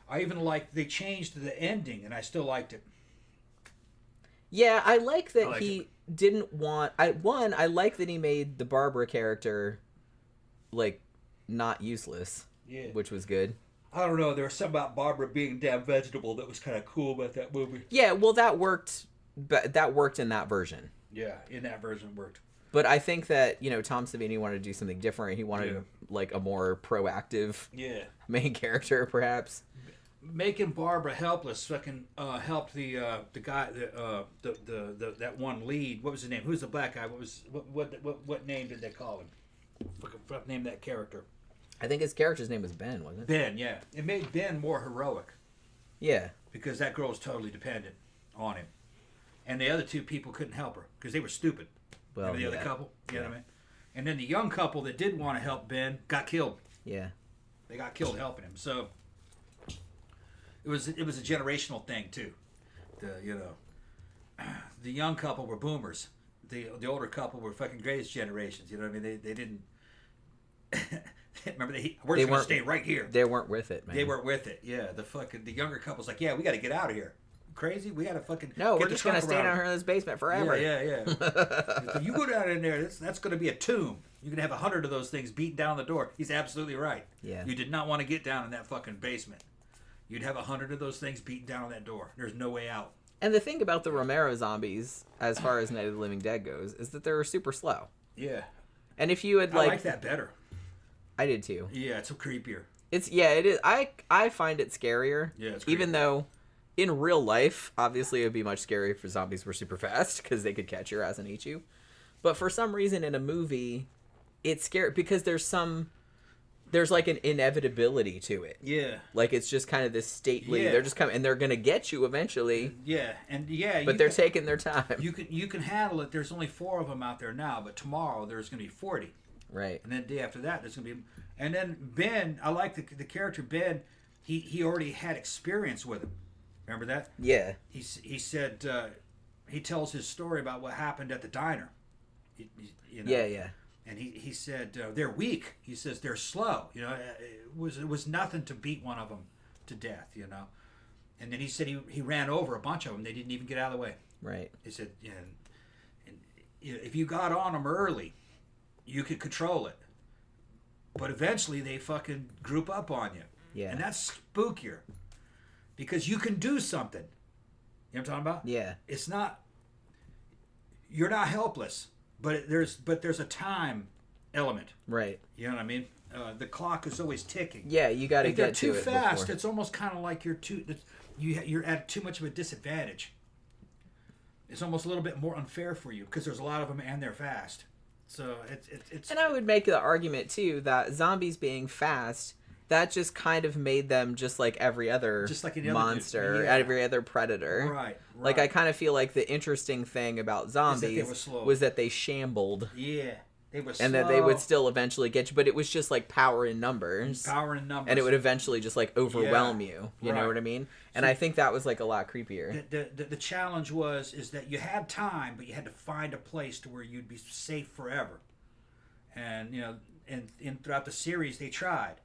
I even liked... They changed the ending, and I still liked it. Yeah, I like that he didn't want... I like that he made the Barbara character, like, not useless. Yeah. Which was good. I don't know. There was something about Barbara being damn vegetable that was kind of cool about that movie. Yeah, well, that worked. But that worked in that version. Yeah, in that version it worked. But I think that Tom Savini wanted to do something different. He wanted like a more proactive main character, perhaps. Making Barbara helpless fucking helped the guy that one lead. What was his name? Who's the black guy? What name did they call him? Fucking name that character. I think his character's name was Ben, wasn't it? Ben, yeah. It made Ben more heroic. Yeah. Because that girl was totally dependent on him. And the other two people couldn't help her because they were stupid. Well, remember the other couple? You know what I mean? And then the young couple that did want to help Ben got killed. Yeah. They got killed helping him. So it was a generational thing too. the young couple were boomers. The older couple were fucking greatest generations. You know what I mean? They didn't. Remember, we're just gonna stay right here. They weren't with it, man. They weren't with it. Yeah, the younger couple's like, yeah, we got to get out of here. Crazy? We got to fucking. No, we're just gonna stay down here in this basement forever. Yeah. You go down in there. That's gonna be a tomb. You're gonna have 100 of those things beating down the door. He's absolutely right. Yeah. You did not want to get down in that fucking basement. You'd have 100 of those things beating down on that door. There's no way out. And the thing about the Romero zombies, as far as Night of the Living Dead goes, is that they're super slow. Yeah. And if you had I like that better. I did too. Yeah, it's creepier. It is. I find it scarier. Yeah, it's creepier. Even though, in real life, obviously it would be much scarier if zombies were super fast because they could catch your ass and eat you. But for some reason in a movie, it's scary because there's like an inevitability to it. Yeah. Like it's just kind of this stately. Yeah. They're just coming and they're gonna get you eventually. Yeah, and yeah. But they're taking their time. You can handle it. There's only 4 of them out there now, but tomorrow there's gonna be 40. Right. And then the day after that, there's going to be... And then Ben, I like the character Ben, he already had experience with him. Remember that? Yeah. He said... he tells his story about what happened at the diner. You know? Yeah. And he said, they're weak. He says, they're slow. You know, it was nothing to beat one of them to death, you know. And then he said he ran over a bunch of them. They didn't even get out of the way. Right. He said, and if you got on them early... you could control it. But eventually they fucking group up on you. Yeah. And that's spookier. Because you can do something. You know what I'm talking about? Yeah. It's not... You're not helpless. But there's a time element. Right. You know what I mean? The clock is always ticking. Yeah, you got to get to it. If they're too fast, before. it's almost kind of like you're at too much of a disadvantage. It's almost a little bit more unfair for you because there's a lot of them and they're fast. So it's and I would make the argument too that zombies being fast, that just kind of made them just like every other monster, every other predator. Right. Like I kind of feel like the interesting thing about zombies was that they shambled. Yeah, they were slow. And that they would still eventually get you, but it was just like power in numbers. And it would eventually just like overwhelm you. You know what I mean? And I think that was like a lot creepier. The challenge is that you had time, but you had to find a place to where you'd be safe forever. And you know, and throughout the series, they tried.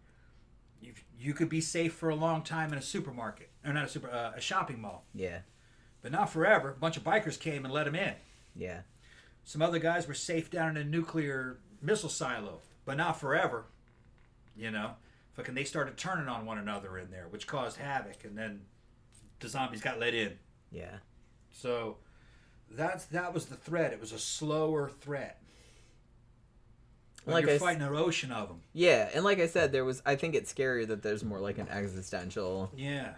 You could be safe for a long time in a supermarket, or not a shopping mall. Yeah. But not forever. A bunch of bikers came and let them in. Yeah. Some other guys were safe down in a nuclear missile silo, but not forever. You know, fucking they started turning on one another in there, which caused havoc, and then the zombies got let in. Yeah. So that was the threat. It was a slower threat. Like you're fighting an ocean of them. Yeah, and like I said, I think it's scarier that there's more like an existential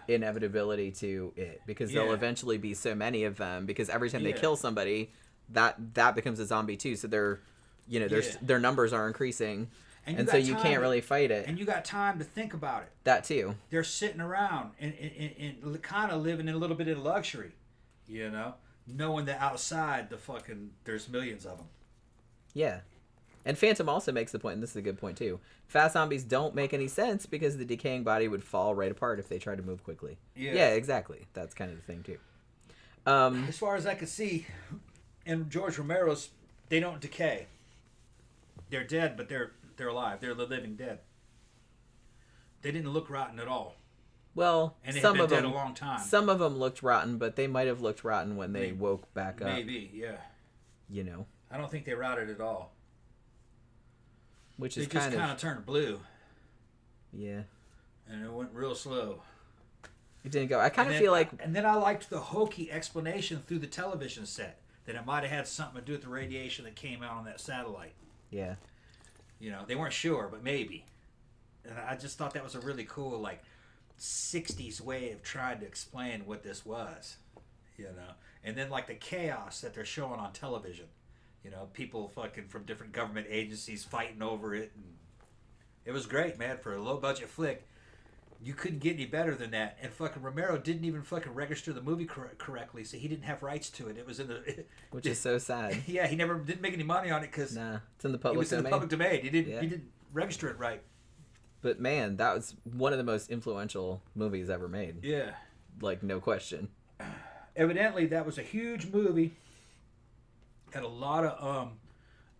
inevitability to it because there'll eventually be so many of them because every time they kill somebody, that becomes a zombie too. So their numbers are increasing, and so you can't really fight it. And you got time to think about it. That too. They're sitting around and kind of living in a little bit of luxury, you know, knowing that outside there's millions of them. Yeah. And Phantom also makes the point, and this is a good point too. Fast zombies don't make any sense because the decaying body would fall right apart if they tried to move quickly. Yeah, exactly. That's kind of the thing too. As far as I can see, in George Romero's, they don't decay. They're dead, but they're alive. They're the living dead. They didn't look rotten at all. Well, and they some had been of dead them, a long time. Some of them looked rotten, but they might have looked rotten when they woke back up. Maybe, yeah. You know. I don't think they rotted at all. Which is they just kind of turned blue. Yeah. And it went real slow. It didn't go. I kind of feel like... And then I liked the hokey explanation through the television set. That it might have had something to do with the radiation that came out on that satellite. Yeah. You know, they weren't sure, but maybe. And I just thought that was a really cool, like, 60s way of trying to explain what this was. You know? And then, like, the chaos that they're showing on television. You know, people fucking from different government agencies fighting over it. And it was great, man. For a low-budget flick, you couldn't get any better than that. And fucking Romero didn't even fucking register the movie correctly, so he didn't have rights to it. It was in the... Which is so sad. Yeah, he never didn't make any money on it because... Nah, it's in the public domain. It was in the public domain. He didn't register it right. But man, that was one of the most influential movies ever made. Yeah. Like, no question. Evidently, that was a huge movie. had a lot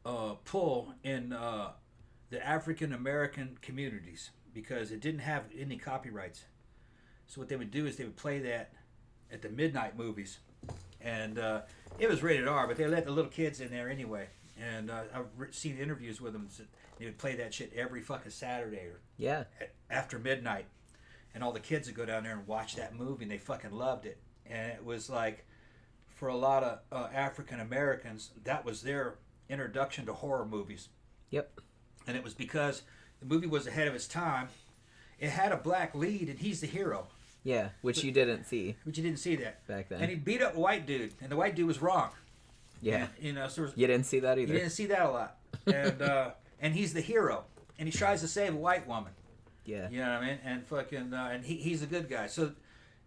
of pull in the African American communities because it didn't have any copyrights. So what they would do is they would play that at the midnight movies, and it was rated R, but they let the little kids in there anyway. And I've seen interviews with them. They would play that shit every fucking Saturday or after midnight, and all the kids would go down there and watch that movie, and they fucking loved it. And it was like, for a lot of African Americans, that was their introduction to horror movies. Yep. And it was because the movie was ahead of its time. It had a black lead, and he's the hero. Yeah, which you didn't see. But you didn't see that back then. And he beat up a white dude, and the white dude was wrong. Yeah. And, so you didn't see that either. You didn't see that a lot. And and he's the hero, and he tries to save a white woman. Yeah. You know what I mean? And fucking and he's a good guy. So,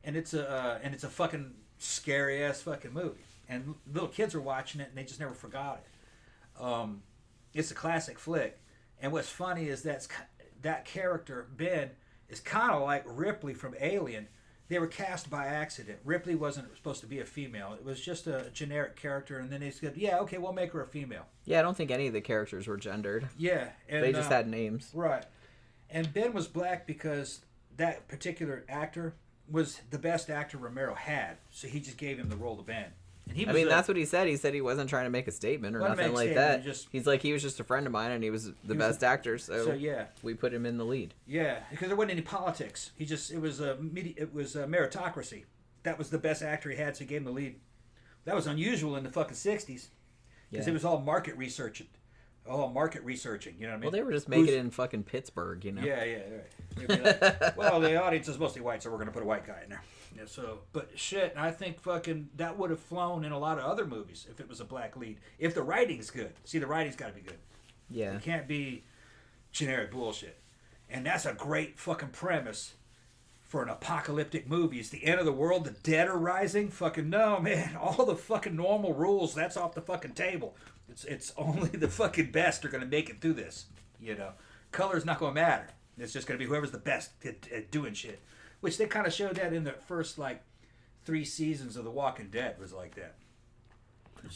and it's a fucking scary ass fucking movie. And little kids were watching it, and they just never forgot it. It's a classic flick. And what's funny is that character Ben is kind of like Ripley from Alien. They were cast by accident. Ripley wasn't supposed to be a female. It was just a generic character, and then they said, "Yeah, okay, we'll make her a female." Yeah, I don't think any of the characters were gendered. Yeah, and they just had names. Right. And Ben was black because that particular actor was the best actor Romero had, so he just gave him the role of Ben. And he was that's what he said. He said he wasn't trying to make a statement or nothing like that. He's like, he was just a friend of mine, and he was the best actor, so yeah, we put him in the lead. Yeah, because there wasn't any politics. It was a meritocracy. That was the best actor he had, so he gave him the lead. That was unusual in the fucking 60s, because it was all market researching. You know what I mean? Well, they were just making it in fucking Pittsburgh, you know? Yeah, right. Like, well, the audience is mostly white, so we're going to put a white guy in there. Yeah, so, but shit, I think fucking that would have flown in a lot of other movies if it was a black lead. If the writing's good. See, the writing's got to be good. Yeah. It can't be generic bullshit. And that's a great fucking premise for an apocalyptic movie. It's the end of the world, the dead are rising. Fucking no, man. All the fucking normal rules, that's off the fucking table. It's only the fucking best are going to make it through this. You know, color's not going to matter. It's just going to be whoever's the best at doing shit. Which they kind of showed that in the first, 3 seasons of The Walking Dead was like that.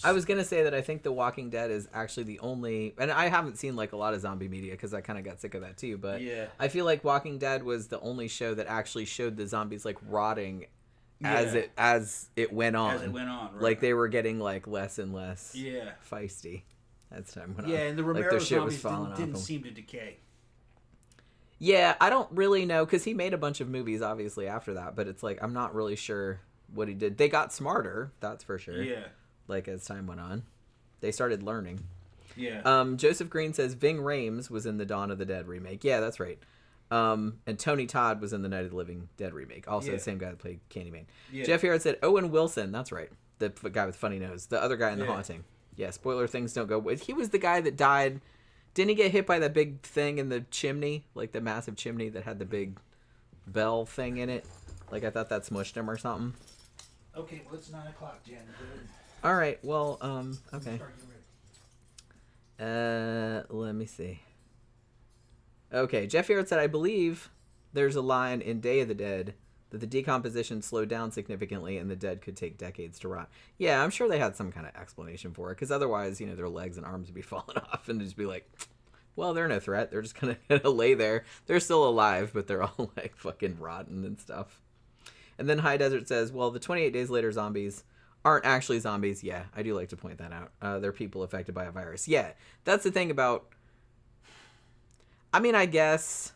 I was going to say that I think The Walking Dead is actually the only... And I haven't seen, a lot of zombie media because I kind of got sick of that too. But yeah. I feel like Walking Dead was the only show that actually showed the zombies, rotting as it went on. As it went on, right. They were getting, less and less feisty as time went on. Yeah, and the Romero zombies didn't seem to decay. Yeah, I don't really know, because he made a bunch of movies, obviously, after that, but it's I'm not really sure what he did. They got smarter, that's for sure. Yeah. As time went on. They started learning. Yeah. Joseph Green says Ving Rhames was in the Dawn of the Dead remake. Yeah, that's right. And Tony Todd was in the Night of the Living Dead remake. Also the same guy that played Candyman. Yeah. Jeff Harrod said Owen Wilson, that's right. The guy with funny nose. The other guy in The Haunting. Yeah, spoiler things don't go... He was the guy that died... Didn't he get hit by that big thing in the chimney? The massive chimney that had the big bell thing in it? I thought that smushed him or something. Okay, well, it's 9 o'clock, Jen. All right, well, okay. Let me see. Okay, Jeff Harrod said, I believe there's a line in Day of the Dead that the decomposition slowed down significantly and the dead could take decades to rot. Yeah, I'm sure they had some kind of explanation for it, because otherwise, their legs and arms would be falling off and just be well, they're no threat. They're just gonna lay there. They're still alive, but they're all fucking rotten and stuff. And then High Desert says, well, the 28 Days Later zombies aren't actually zombies. Yeah, I do like to point that out. They're people affected by a virus. Yeah, that's the thing about... I mean, I guess...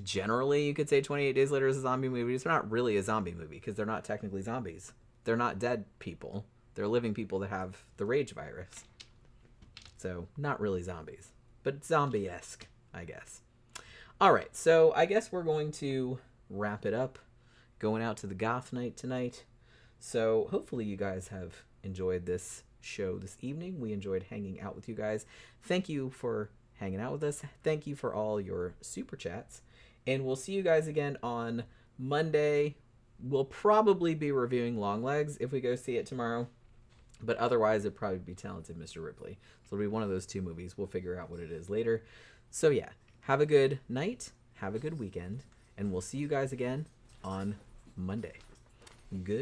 Generally, you could say 28 Days Later is a zombie movie. It's not really a zombie movie because they're not technically zombies. They're not dead people. They're living people that have the rage virus. So, not really zombies. But zombie-esque, I guess. All right, so I guess we're going to wrap it up. Going out to the goth night tonight. So, hopefully you guys have enjoyed this show this evening. We enjoyed hanging out with you guys. Thank you for hanging out with us. Thank you for all your super chats. And we'll see you guys again on Monday. We'll probably be reviewing Longlegs if we go see it tomorrow. But otherwise, it'd probably be Talented Mr. Ripley. So it'll be one of those two movies. We'll figure out what it is later. So yeah, have a good night. Have a good weekend. And we'll see you guys again on Monday. Good